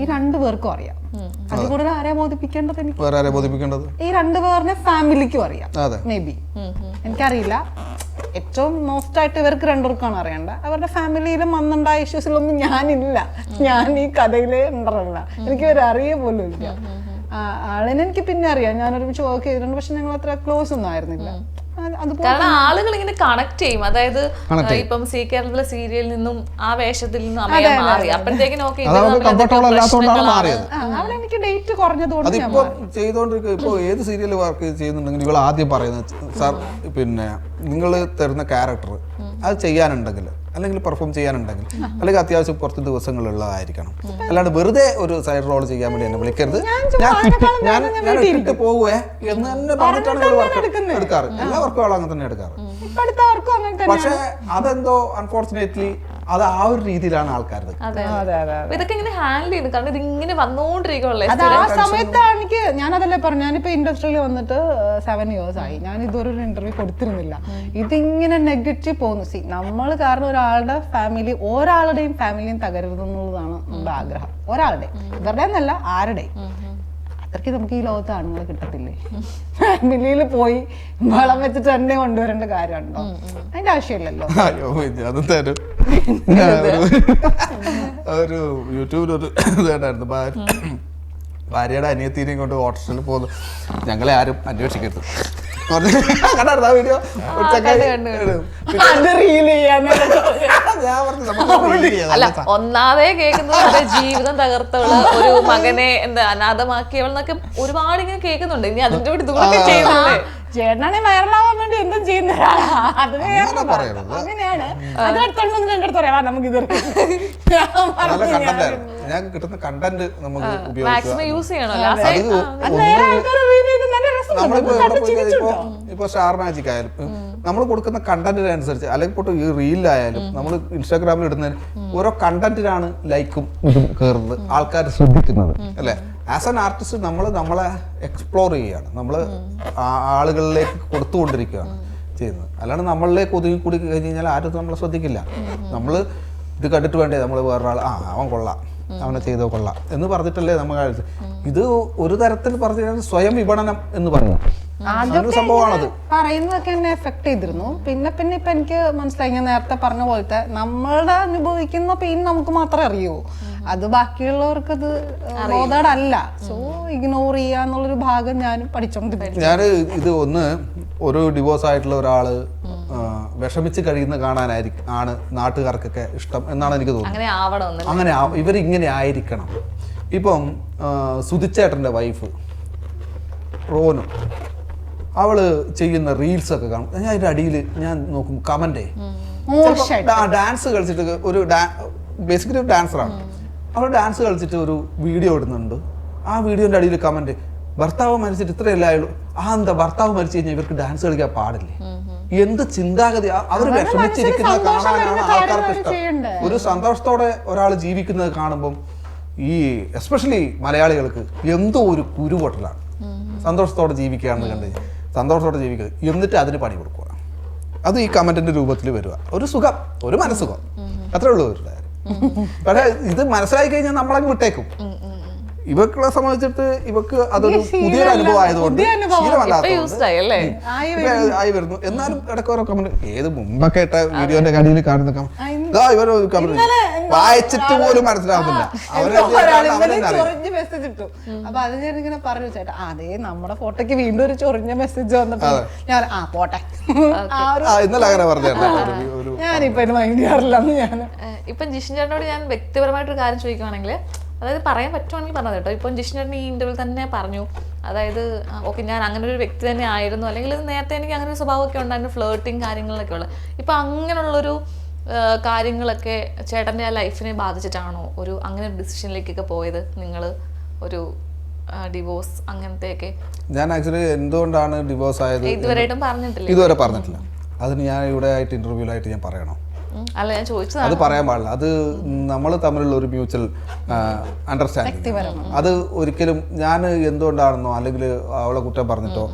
ഈ രണ്ടുപേർക്കും അറിയാം. അതിൽ കൂടുതൽ ആരെ ബോധിപ്പിക്കേണ്ടത്? എനിക്ക് ഈ രണ്ടുപേരുടെ ഫാമിലിക്കും അറിയാം. മേ ബി എനിക്കറിയില്ല, ഏറ്റവും മോസ്റ്റ് ആയിട്ട് ഇവർക്ക് രണ്ടുപേർക്കാണ് അറിയേണ്ട. അവരുടെ ഫാമിലിയിലും വന്നുണ്ടായ ഇഷ്യൂസിലൊന്നും ഞാനില്ല, ഞാൻ ഈ കഥയിലേ ഉണ്ടല്ല, എനിക്ക് ഒരു അറിയ പോലും ഇല്ല. ആളിനെ എനിക്ക് പിന്നെ അറിയാം, ഞാനൊരുമിച്ച് വർക്ക് ചെയ്തിട്ടുണ്ട്, പക്ഷെ ഞങ്ങൾ അത്ര ക്ലോസ് ഒന്നും ആയിരുന്നില്ല. കാരണം ആളുകൾ ഇങ്ങനെ കണക്ട് ചെയ്യും. അതായത് ഇപ്പം സി കേരളത്തിലെ സീരിയലിൽ നിന്നും ആ വേഷത്തിൽ നിന്നും അമ്മയെ മാറി, അപ്പോഴത്തേക്കും അവിടെ എനിക്ക് ഡേറ്റ് കുറഞ്ഞതുകൊണ്ട് ചെയ്തോണ്ടിരിക്കുക. ഇപ്പൊ ഏത് സീരിയൽ വർക്ക് ചെയ്യുന്നുണ്ടെങ്കിൽ ഇവൾ ആദ്യം പറയുന്നത്, സാർ പിന്നെ നിങ്ങൾ തരുന്ന ക്യാരക്ടർ അത് ചെയ്യാനുണ്ടെങ്കിൽ, അല്ലെങ്കിൽ പെർഫോം ചെയ്യാനുണ്ടെങ്കിൽ, അല്ലെങ്കിൽ അത്യാവശ്യം കുറച്ച് ദിവസങ്ങളുള്ളതായിരിക്കണം, അല്ലാണ്ട് വെറുതെ ഒരു സൈഡ് റോൾ ചെയ്യാൻ വേണ്ടി എന്നെ വിളിക്കരുത്, ഞാൻ ഇട്ടിട്ട് പോകുവേ എന്ന് തന്നെ പറഞ്ഞിട്ടാണ് വർക്ക് എടുക്കാറ്. എല്ലാ വർക്കും ആളും അങ്ങനെ തന്നെ എടുക്കാറ്. പക്ഷെ അതെന്തോ അൺഫോർച്ചുനേറ്റ്ലി അത് ആ ഒരു രീതിയിലാണ് ആൾക്കാരുടെ. ഇതൊക്കെ ഇങ്ങനെ ഹാൻഡിൽ ചെയ്യുന്നു, കാരണം ഇതിങ്ങനെ വന്നോണ്ടിരിക്കുള്ളൂ. അത് ആ സമയത്താണ് എനിക്ക്, ഞാനതല്ലേ പറഞ്ഞു, ഞാനിപ്പോ ഇൻഡസ്ട്രിയിൽ വന്നിട്ട് 7 years ആയി, ഞാൻ ഇതുവരെ ഒരു ഇന്റർവ്യൂ കൊടുത്തിരുന്നില്ല. ഇതിങ്ങനെ നെഗറ്റീവ് പോകുന്നു. സി, നമ്മൾ കാരണം ഒരാളുടെ ഫാമിലി, ഒരാളുടെയും ഫാമിലിയും തകരുതെന്നുള്ളതാണ് നമ്മുടെ ആഗ്രഹം. ഒരാളുടെയും, ഇവരുടെ എന്നല്ല, ആരുടെയും. അത്രയ്ക്ക് നമുക്ക് ഈ ലോകത്ത് ആണുങ്ങളെ കിട്ടത്തില്ലേ? ഫാമിലിയിൽ പോയി വളം വെച്ചിട്ട് തന്നെ കൊണ്ടുവരേണ്ട കാര്യമുണ്ടോ? അതിന്റെ ആവശ്യമില്ലല്ലോ. ഒരു യൂട്യൂബിലൊരു ഇതായിരുന്നു, ഭാര്യയുടെ അനിയത്തിനെയും കൊണ്ട് ഓട്ടോറിൽ പോകുന്നു, ഞങ്ങളെ ആരും അന്വേഷിക്കരുത്. വീഡിയോ അല്ല, ഒന്നാമതേ കേൾക്കുന്നത് ജീവിതം തകർത്തവള്, ഒരു മകനെ എന്താ അനാഥമാക്കിയവളെന്നൊക്കെ ഒരുപാട് ഇങ്ങനെ കേൾക്കുന്നുണ്ട്. ഇനി അതിന്റെ കൂടി ഇതുകൂടെ ചെയ്യുന്നില്ലേ? ചേട്ടനാണെ വൈറലാവാൻ വേണ്ടി എന്തും ചെയ്യുന്ന അത് അങ്ങനെയാണ്. അതിനടുത്തൊന്നും രണ്ടടുത്ത് പറയാം, നമുക്ക് ഇത് ഞാൻ കിട്ടുന്ന കണ്ടന്റ് നമുക്ക് മാക്സിമം യൂസ് ചെയ്യണല്ലോ. ഇപ്പൊ സ്റ്റാർ മാജിക് ആയാലും നമ്മൾ കൊടുക്കുന്ന കണ്ടന്റിനനുസരിച്ച്, അല്ലെങ്കിൽ ഈ റീലിലായാലും നമ്മൾ ഇൻസ്റ്റാഗ്രാമിൽ ഇടുന്നതിന് ഓരോ കണ്ടന്റിനാണ് ലൈക്കും ഇതും കയറുന്നത്, ആൾക്കാർ ശ്രദ്ധിക്കുന്നത് അല്ലെ. ആസ് ആൻ ആർട്ടിസ്റ്റ് നമ്മളെ എക്സ്പ്ലോർ ചെയ്യുകയാണ്, നമ്മൾ ആളുകളിലേക്ക് കൊടുത്തുകൊണ്ടിരിക്കുകയാണ് ചെയ്യുന്നത്. അല്ലാണ്ട് നമ്മളിലേക്ക് ഒതുങ്ങി കൂടി കഴിഞ്ഞ് കഴിഞ്ഞാൽ ആരും നമ്മളെ ശ്രദ്ധിക്കില്ല. നമ്മൾ ഇത് കണ്ടിട്ട് വേണ്ടേ നമ്മൾ വേറൊരാൾ അവൻ കൊള്ളാം, അവനെ ചെയ്തോ കൊള്ളാം എന്ന് പറഞ്ഞിട്ടല്ലേ നമ്മൾ കഴിച്ചത്. ഇത് ഒരു തരത്തിൽ പറഞ്ഞു സ്വയം വിപണനം എന്ന് പറയാം, സംഭവമാണത്. പറയുന്നതൊക്കെ എന്നെ എഫക്ട് ചെയ്തിരുന്നു. പിന്നെ ഇപ്പൊ എനിക്ക് മനസ്സിലായി, ഞാൻ നേരത്തെ പറഞ്ഞ പോലത്തെ നമ്മളുടെ അനുഭവിക്കുന്ന പെയിൻ നമുക്ക് മാത്രമേ അറിയൂ, അത് ബാക്കിയുള്ളവർക്ക് അത് ബോധേഡല്ല. സോ ഇഗ്നോർ ചെയ്യാന്നുള്ളൊരു ഭാഗം ഞാനും പഠിച്ചോണ്ടിരിക്കും. ഞാൻ ഇത് ഒരു ഡിവോഴ്സ് ആയിട്ടുള്ള ഒരാള് വിഷമിച്ച് കഴിയുന്ന കാണാനായിരിക്കും ആണ് നാട്ടുകാർക്കൊക്കെ ഇഷ്ടം എന്നാണ് എനിക്ക് തോന്നുന്നത്. അങ്ങനെ ഇവരിങ്ങനെ ആയിരിക്കണം. ഇപ്പം സുധിച്ചേട്ടൻ്റെ വൈഫ് റോനു, അവള് ചെയ്യുന്ന റീൽസ് ഒക്കെ കാണും. ഞാൻ അതിന്റെ അടിയിൽ ഞാൻ നോക്കും കമന്റേ, ഡാൻസ് കളിച്ചിട്ട് ബേസിക്കലി ഒരു ഡാൻസറാണ്, അവൾ ഡാൻസ് കളിച്ചിട്ട് ഒരു വീഡിയോ ഇടുന്നുണ്ട്. ആ വീഡിയോന്റെ അടിയിൽ കമന്റ്, ഭർത്താവ് മരിച്ചിട്ട് ഇത്രയല്ലേ ആയുള്ളൂ, എന്താ ഭർത്താവ് മരിച്ചു കഴിഞ്ഞാൽ ഇവർക്ക് ഡാൻസ് കളിക്കാൻ പാടില്ലേ? എന്ത് ചിന്താഗതി! അവർ വിഷമിച്ചിരിക്കുന്നത് കാണാനാണ് ആൾക്കാർക്ക് ഇഷ്ടം. ഒരു സന്തോഷത്തോടെ ഒരാൾ ജീവിക്കുന്നത് കാണുമ്പം ഈ എസ്പെഷ്യലി മലയാളികൾക്ക് എന്തോ ഒരു കുരുപൊട്ടലാണ്. സന്തോഷത്തോടെ ജീവിക്കുകയാണെന്ന് കണ്ടു കഴിഞ്ഞാൽ സന്തോഷത്തോടെ ജീവിക്കുക, എന്നിട്ട് അതിന് പണി കൊടുക്കുക, അത് ഈ കമന്റിന്റെ രൂപത്തിൽ വരിക. ഒരു സുഖം, ഒരു മനസ്സുഖം, അത്രേ ഉള്ളൂ. പക്ഷേ ഇത് മനസ്സിലായി കഴിഞ്ഞാൽ നമ്മളങ്ങ് വിട്ടേക്കും. ഇവക്കുള്ള സംബന്ധിച്ചിട്ട് ഇവക്ക് അതൊരു പുതിയൊരു അനുഭവം ആയതുകൊണ്ട് ആയി വരുന്നു. എന്നാലും ഇടയ്ക്കോരോ കമന്റ്, ഏത് മുമ്പൊക്കെ ഇട്ട വീഡിയോന്റെ കടിയിൽ കാണുന്ന കമന്റ് വായിച്ചിട്ട് പോലും മനസ്സിലാവുന്നില്ല. മെസ്സേജ് ഇട്ടു. അപ്പൊ അത് ഞാനിങ്ങനെ പറഞ്ഞു, ചേട്ടാ അതേ നമ്മുടെ ഫോട്ടോക്ക് വീണ്ടും ഒരു ചൊറിഞ്ഞ മെസ്സേജ് വന്നപ്പോ ഞാൻ പോട്ടെ ഇന്നലെ അങ്ങനെ പറഞ്ഞു. ഞാനിപ്പോ മൈൻഡ് ചെയ്യാറില്ല. ഞാൻ ഇപ്പം ജിഷിൻ ചേട്ടനോട് ഞാൻ വ്യക്തിപരമായിട്ടൊരു കാര്യം ചോദിക്കുവാണെങ്കിൽ, അതായത് പറയാൻ പറ്റുവാണെങ്കിൽ പറഞ്ഞത് കേട്ടോ. ഇപ്പം ജിഷിൻ ചേട്ടൻ ഈ ഇന്റർവ്യൂവിൽ തന്നെ പറഞ്ഞു, അതായത് ഓക്കെ ഞാൻ അങ്ങനെ ഒരു വ്യക്തി തന്നെ ആയിരുന്നു, അല്ലെങ്കിൽ നേരത്തെ എനിക്ക് അങ്ങനെ ഒരു സ്വഭാവമൊക്കെ ഉണ്ടായിരുന്നു, ഫ്ലേർട്ടിങ് കാര്യങ്ങളിലൊക്കെ ഉള്ളത്. ഇപ്പം അങ്ങനെയുള്ളൊരു കാര്യങ്ങളൊക്കെ ചേട്ടൻ്റെ ആ ലൈഫിനെ ബാധിച്ചിട്ടാണോ ഒരു അങ്ങനെ ഒരു ഡിസിഷനിലേക്കൊക്കെ പോയത് നിങ്ങൾ ഒരു ഡിവോഴ്സ് അങ്ങനത്തെയൊക്കെ? ഞാൻ ആക്ച്വലി എന്തുകൊണ്ടാണ് ഡിവോഴ്സ് ആയത് ഇതുവരെയായിട്ടും പറഞ്ഞിട്ടില്ല? ഇതുവരെ പറഞ്ഞിട്ടില്ല. അതിന് ഞാൻ ഇവിടെ ആയിട്ട് ഇന്റർവ്യൂലായിട്ട് ഞാൻ പറയണോ? അല്ല, ഞാൻ ചോദിച്ചത് അത് പറയാൻ പാടില്ല. അത് നമ്മൾ തമ്മിലുള്ള ഒരു മ്യൂച്വൽ അണ്ടർസ്റ്റാൻഡിങ്. അത് ഒരിക്കലും ഞാൻ എന്തുകൊണ്ടാണെന്നോ അല്ലെങ്കിൽ അവളെ കുറ്റം പറഞ്ഞിട്ടോ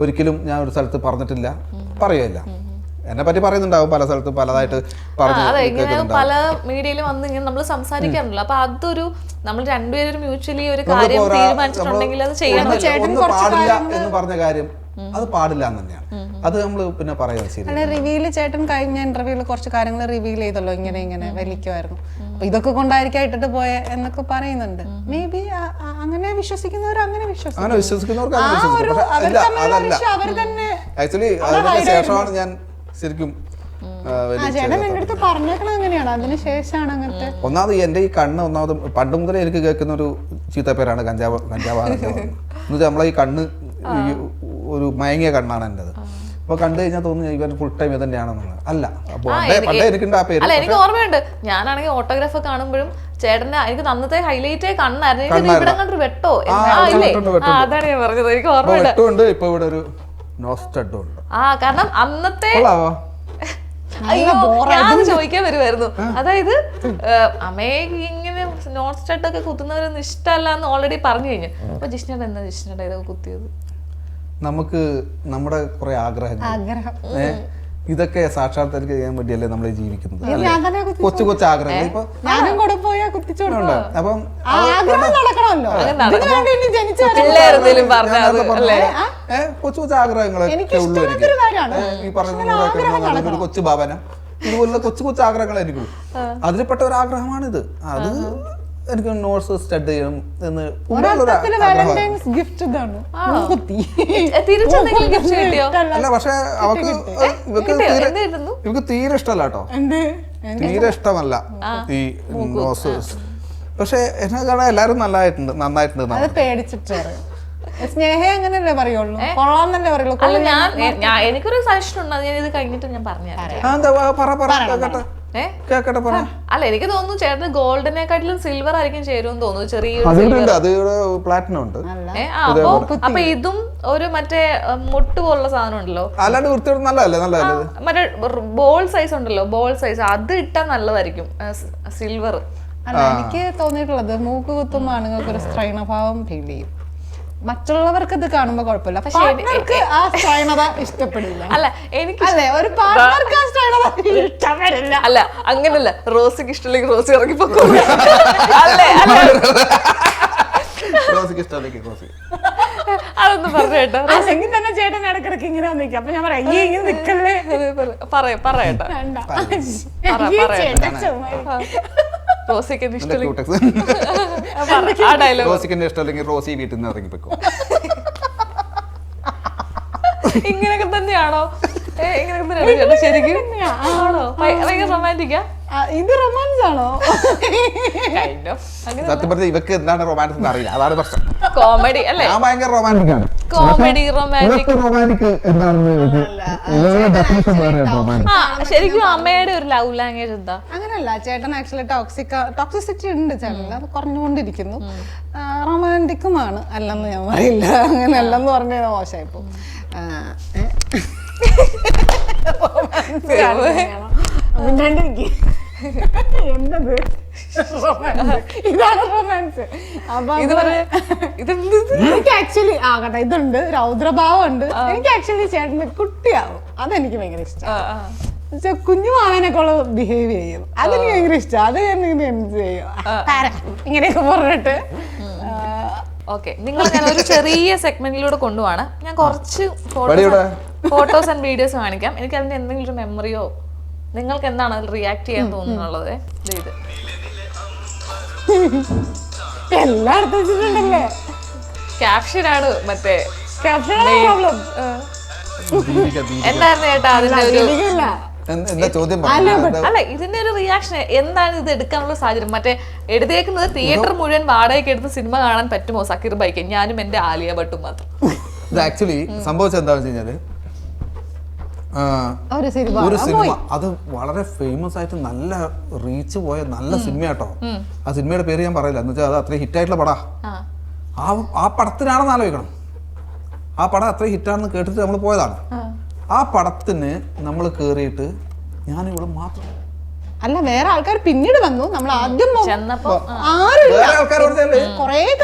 ഒരിക്കലും ഞാൻ ഒരു സ്ഥലത്ത് പറഞ്ഞിട്ടില്ല, പറയുകയില്ല. എന്നെ പറ്റി പറയുന്നുണ്ടാവും പല സ്ഥലത്തും പലതായിട്ട് പല മീഡിയയിലും വന്ന് ഇങ്ങനെ നമ്മൾ സംസാരിക്കാറുണ്ടല്ലോ. അപ്പൊ അതൊരു നമ്മൾ രണ്ടുപേരും മ്യൂച്വലി ഒരു കാര്യം തീരുമാനിച്ചിട്ടുണ്ടെങ്കിൽ അത് ചെയ്യണം. പാടില്ല എന്ന് പറഞ്ഞ കാര്യം അത് പാടില്ല എന്ന് തന്നെയാണ്. അത് നമ്മൾ പിന്നെ പറയാം. അല്ല, റിവീൽ ചേട്ടൻ കഴിഞ്ഞ ഇന്റർവ്യൂവിൽ കുറച്ച് കാര്യങ്ങൾ റിവീൽ ചെയ്തല്ലോ, ഇങ്ങനെ വലിക്കുമായിരുന്നു. അപ്പൊ ഇതൊക്കെ കൊണ്ടായിരിക്കും ഇട്ടിട്ട് പോയ എന്നൊക്കെ പറയുന്നുണ്ട്. മേ ബി അങ്ങനെ വിശ്വസിക്കുന്നവർ അങ്ങനെ വിശ്വസിക്കുന്നവർക്ക് ആക്ച്വലി അതിന് ശേഷമാണ് ഞാൻ ശരിക്കും ഒന്നാമത് എന്റെ ഈ കണ്ണ് ഒന്നാമത് പണ്ട് മുതലേ എനിക്ക് കേൾക്കുന്ന ഒരു ചീത്തപ്പേരാണ് കഞ്ചാവ് എന്നുവെച്ചാൽ നമ്മളെ ഈ കണ്ണ് ഒരു മയങ്ങിയ കണ്ണാണ് എന്റേത്. അപ്പൊ കണ്ടു കഴിഞ്ഞാൽ തോന്നുന്നു ഇവർ ഫുൾ ടൈം ഇത് തന്നെയാണെന്നുള്ളത്. അല്ല, പണ്ടേ എനിക്കുണ്ട് ആ പേര്. അല്ല, എനിക്ക് ഓർമ്മയുണ്ട്. ഞാനാണെങ്കിൽ ഓട്ടോഗ്രാഫ് കാണുമ്പോഴും ചേട്ടന്റെ എനിക്ക് അന്നത്തെ ഹൈലൈറ്റ് കണ്ണായിരുന്നു. ഇവിടെ കണ്ടൊരു വെട്ടോ അതാണ് ഞാൻ പറഞ്ഞത്. എനിക്ക് ഓർമ്മയുണ്ട്. ഇപ്പൊ ഇവിടെ ഒരു നോസ്റ്റഡ് ഉണ്ട്. കാരണം അന്നത്തെ ഞാൻ ചോദിക്കാൻ വരുമായിരുന്നു. അതായത് അമ്മയെ ഇങ്ങനെ നോട്ട് സ്റ്റഡ് ഒക്കെ കുത്തുന്നവരൊന്നും ഇഷ്ടമല്ല എന്ന് ഓൾറെഡി പറഞ്ഞു കഴിഞ്ഞു. അപ്പൊ ജിഷ്ണയുടെ എന്താ ജിഷ്ണയുടെ ഇതൊക്കെ കുത്തിയത്? നമുക്ക് നമ്മുടെ കുറെ ആഗ്രഹങ്ങൾ ഇതൊക്കെ സാക്ഷാത്കരിക്കാൻ ചെയ്യാൻ വേണ്ടിയല്ലേ നമ്മൾ ജീവിക്കുന്നത്. കൊച്ചു കൊച്ചു ആഗ്രഹങ്ങൾ. ഇപ്പൊ അപ്പം കൊച്ചു കൊച്ചു ആഗ്രഹങ്ങളൊക്കെ ഉള്ളൂ എനിക്ക്. ഈ പറഞ്ഞ ഒരു കൊച്ചു ഭവനം ഇതുപോലുള്ള കൊച്ചു കൊച്ചു ആഗ്രഹങ്ങൾ എനിക്കുള്ളൂ. അതിൽപ്പെട്ട ഒരു ആഗ്രഹമാണിത്. അത് എനിക്ക് നോട്ട്സ് സ്റ്റഡി ചെയ്യണം എന്ന് അല്ല. പക്ഷെ ഇവക്ക് തീരെ ഇഷ്ടമല്ല കേട്ടോ, തീരെ ഇഷ്ടമല്ല ഈ നോട്ട്സ്. പക്ഷെ എന്നെ കാണാൻ എല്ലാരും നന്നായിട്ടുണ്ട്. സ്നേഹ അങ്ങനല്ലേ പറയുള്ളൂ, കൊള്ളാന്നല്ലേ പറയുള്ളൂ. എനിക്കൊരു സജഷൻ ഉണ്ട്, ഞാൻ ഇത് കഴിഞ്ഞിട്ട് ഞാൻ പറഞ്ഞു. അല്ല, എനിക്ക് തോന്നുന്നു ചേട്ടന് ഗോൾഡിനെക്കാട്ടിലും സിൽവർ ആയിരിക്കും ചേരുമെന്ന് തോന്നുന്നു. ചെറിയൊരു അപ്പൊ ഇതും ഒരു മറ്റേ മുട്ട് പോലുള്ള സാധനം ഉണ്ടല്ലോ, മറ്റേ ബോൾ സൈസ് ഉണ്ടല്ലോ, ബോൾ സൈസ്, അത് ഇട്ടാ നല്ലതായിരിക്കും സിൽവർ. അല്ല, എനിക്ക് തോന്നിയിട്ടുള്ളത് മൂക്ക് കുത്തുമ്പോ ആണുങ്ങൾക്ക് ഒരു സ്ത്രൈണഭാവം ഫീൽ ചെയ്യും. മറ്റുള്ളവർക്ക് ഇത് കാണുമ്പോ കുഴപ്പമില്ല, പക്ഷെ എനിക്ക് ആ സ്ത്രൈണത ഇഷ്ടപ്പെടില്ല. അല്ല, എനിക്ക് ഒരു പാർട്ട്ണർക്ക് ആ സ്ത്രൈണത ഇഷ്ടപ്പെടില്ല. അല്ല, അങ്ങനല്ല, റോസിക്ക് ഇഷ്ടമില്ലെങ്കിൽ റോസി ഇറങ്ങിപ്പോക്കോ. അതൊന്നും പറഞ്ഞു കേട്ടോ. അല്ലെങ്കിൽ തന്നെ ചേട്ടൻ ഇടക്കിടക്ക് ഇങ്ങനെ നിൽക്കും. അപ്പൊ ഞാൻ പറയാം, ഇങ്ങനെ നിക്കല്ലേ, പറയട്ടോ. റോസിക്ക് ഇഷ്ടമല്ലെങ്കിൽ റോസി വീട്ടിൽ നിന്ന് ഇറങ്ങിപ്പോക്കോ. ഇങ്ങനെയൊക്കെ തന്നെയാണോ? ശരിക്കും ഭയങ്കര റൊമാൻറ്റിക്കാ? ഇത് റൊമാൻസ് ആണോ? സത്യം പറഞ്ഞ ഇവക്ക് എന്താണ് റൊമാൻസ് എന്ന് അറിയില്ല, അതാണ് പ്രശ്നം. കോമഡി അല്ലേ? ഞാൻ ഭയങ്കര റൊമാൻറ്റിക് ആണ്. കോമഡി റൊമാൻറ്റിക് ശരിക്കും അമ്മയുടെ ഒരു ലവ് ലാംഗ്വേജ് എന്താ? അങ്ങനല്ല, ചേട്ടൻ ആക്ച്വലി ടോക്സിസിറ്റി ഉണ്ട് ചേട്ടനിൽ, അത് കുറഞ്ഞുകൊണ്ടിരിക്കുന്നു. റൊമാൻറ്റിക്കുമാണ്, അല്ലെന്ന് ഞാൻ പറയില്ല. അങ്ങനെ അല്ലെന്ന് പറഞ്ഞാൽ മോശമായിപ്പോ. എന്നത് ഇതാണ് റൊമാൻസ്. അപ്പൊ എനിക്ക് ആക്ച്വലി ആകട്ടെ ഇതുണ്ട്, രൗദ്രഭാവം ഉണ്ട്. എനിക്ക് ആക്ച്വലി ചേട്ടന് കുട്ടിയാവും, അതെനിക്ക് ഭയങ്കര ഇഷ്ടമാണ്. കുഞ്ഞുമാവനൊക്കെ ഉള്ള ബിഹേവ് ചെയ്യും, അതെനിക്ക് ഭയങ്കര ഇഷ്ടമാണ്. അത് ഞാൻ എന്ത് ചെയ്യും ഇങ്ങനെയൊക്കെ പറഞ്ഞിട്ട്. ഓക്കെ, നിങ്ങൾ ഞാൻ ഒരു ചെറിയ സെഗ്മെന്റിലൂടെ കൊണ്ടുപോവാണ്. ഞാൻ കുറച്ച് ഫോട്ടോസ് ആൻഡ് വീഡിയോസ് കാണിക്കാം. എനിക്ക് അതിന്റെ എന്തെങ്കിലും ഒരു മെമ്മറിയോ നിങ്ങൾക്ക് എന്താണ് അതിൽ റിയാക്ട് ചെയ്യാൻ തോന്നുന്നുള്ളത്. ഇത് എല്ലായിടത്തും ക്യാപ്ഷനാണ്, മറ്റേ എന്തായിരുന്നു ചേട്ടാ അതിന്റെ ഒരു അല്ല ഇതിന്റെ ഒരു റിയാക്ഷൻ എന്താണ്? ഇത് എടുക്കാനുള്ള സാഹചര്യം മറ്റേ എഴുതിയേക്കുന്നത് തിയേറ്റർ മുഴുവൻ വാടകയ്ക്ക് എടുത്ത് സിനിമ കാണാൻ പറ്റുമോ സക്കീർ ബൈക്ക്, ഞാനും എന്റെ ആലിയ ഭട്ടും മാത്രം. ഇത് ആക്ച്വലി സംഭവിച്ചത് എന്താണെന്ന് വെച്ച് കഴിഞ്ഞാല് ഒരു സിനിമ ഒരു സിനിമ അത് വളരെ ഫേമസ് ആയിട്ട് നല്ല റീച്ച് പോയ നല്ല സിനിമ കേട്ടോ. ആ സിനിമയുടെ പേര് ഞാൻ പറയില്ല, എന്ന് വെച്ചാൽ അത് അത്രയും ഹിറ്റായിട്ടുള്ള പടാ. ആ പടത്തിനാണെന്ന് ആലോചിക്കണം. ആ പടം അത്രയും ഹിറ്റാണെന്ന് കേട്ടിട്ട് നമ്മൾ പോയതാണ്. ആ പടത്തിന് നമ്മൾ കേറിയിട്ട് ഞാൻ ഇവിടെ മാത്രം, അല്ല വേറെ ആൾക്കാർ പിന്നീട് വന്നു. നമ്മൾ ആദ്യം ചെന്നപ്പോ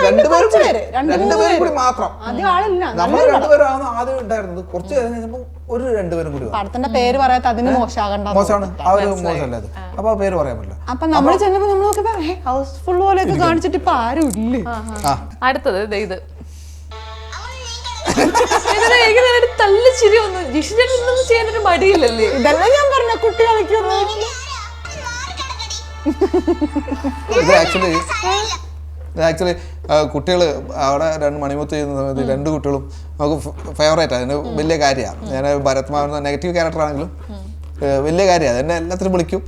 രണ്ടുപേരും കൂടി മാത്രം. ആദ്യം ആളില്ല. നമ്മൾ രണ്ടുപേരാണ് ആദ്യം ഉണ്ടായിരുന്നത്. കുറച്ച് കഴിഞ്ഞപ്പോ ഒരു രണ്ടുപേരും കൂടി. പടത്തിന്റെ പേര് പറയാത്ത അതിന് മോശമാകണ്ട, മോശമാണ്. ആ ഒരു മോശമല്ലേ അത്. അപ്പൊ ആ പേര് പറയാൻ പറ്റില്ല. അപ്പൊ നമ്മൾ ചെന്നപ്പോ നമ്മളൊക്കെ ഹൗസ്ഫുൾ പോലെയൊക്കെ കാണിച്ചിട്ട് ഇപ്പൊ ആരും ഇല്ലേ. അടുത്തത് ഇത് തള്ളി ചിരി വന്നു. ജിഷ്ണൊന്നും ചെയ്യാനൊരു മടിയില്ലല്ലേ? ഇതെല്ലാം ഞാൻ പറഞ്ഞ കുട്ടി കളിക്കുന്നു. ഇത് ആക്ച്വലി കുട്ടികൾ അവിടെ മണിമുത്ത് ചെയ്യുന്ന സമയത്ത് രണ്ട് കുട്ടികളും നമുക്ക് ഫേവറേറ്റ് ആണ്. അതിന് വലിയ കാര്യമാണ്. ഞാൻ ഭരത് മാമൻ നെഗറ്റീവ് ക്യാരക്ടർ ആണെങ്കിലും വലിയ കാര്യമാണ്. എന്നെ എല്ലാത്തിനും വിളിക്കും,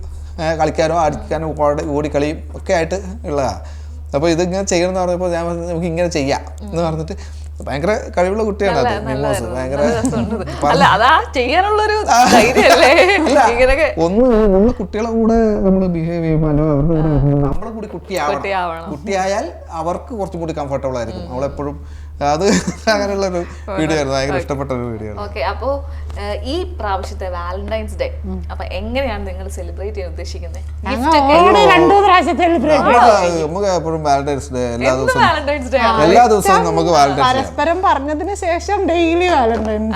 കളിക്കാനോ അടിക്കാനോ ഓടിക്കളിയും ഒക്കെ ആയിട്ട് ഉള്ളതാണ്. അപ്പോൾ ഇതിങ്ങനെ ചെയ്യണം എന്ന് പറഞ്ഞപ്പോൾ ഞാൻ നമുക്ക് ഇങ്ങനെ ചെയ്യാം എന്ന് പറഞ്ഞിട്ട് ഭയങ്കര കഴിവുള്ള കുട്ടിയാണ് അത്. മിമോസ് ഭയങ്കര ഒന്ന് കുട്ടികളെ കൂടെ നമ്മൾ ബിഹേവ് ചെയ്യുമ്പോൾ നമ്മളെ കൂടി കുട്ടിയായാൽ അവർക്ക് കുറച്ചും കൂടി കംഫർട്ടബിൾ ആയിരിക്കും. നമ്മളെപ്പോഴും അത് അങ്ങനെയുള്ള ഒരു വീഡിയോ ആയിരുന്നു. ഭയങ്കര ഇഷ്ടപ്പെട്ട ഒരു വീഡിയോ ആണ്. ഓക്കെ, അപ്പോ ഈ പ്രാവശ്യത്തെ വാലന്റൈൻസ് ഡേ അപ്പൊ എങ്ങനെയാണ് നിങ്ങൾ സെലിബ്രേറ്റ് ചെയ്യാൻ ഉദ്ദേശിക്കുന്നത്? നമുക്ക് എപ്പോഴും വാലന്റൈൻസ് ഡേ എല്ലാ ദിവസവും നമുക്ക് വാലന്റൈൻസ് പരസ്പരം പറഞ്ഞതിന് ശേഷം ഡെയിലി വാലന്റൈൻസ്.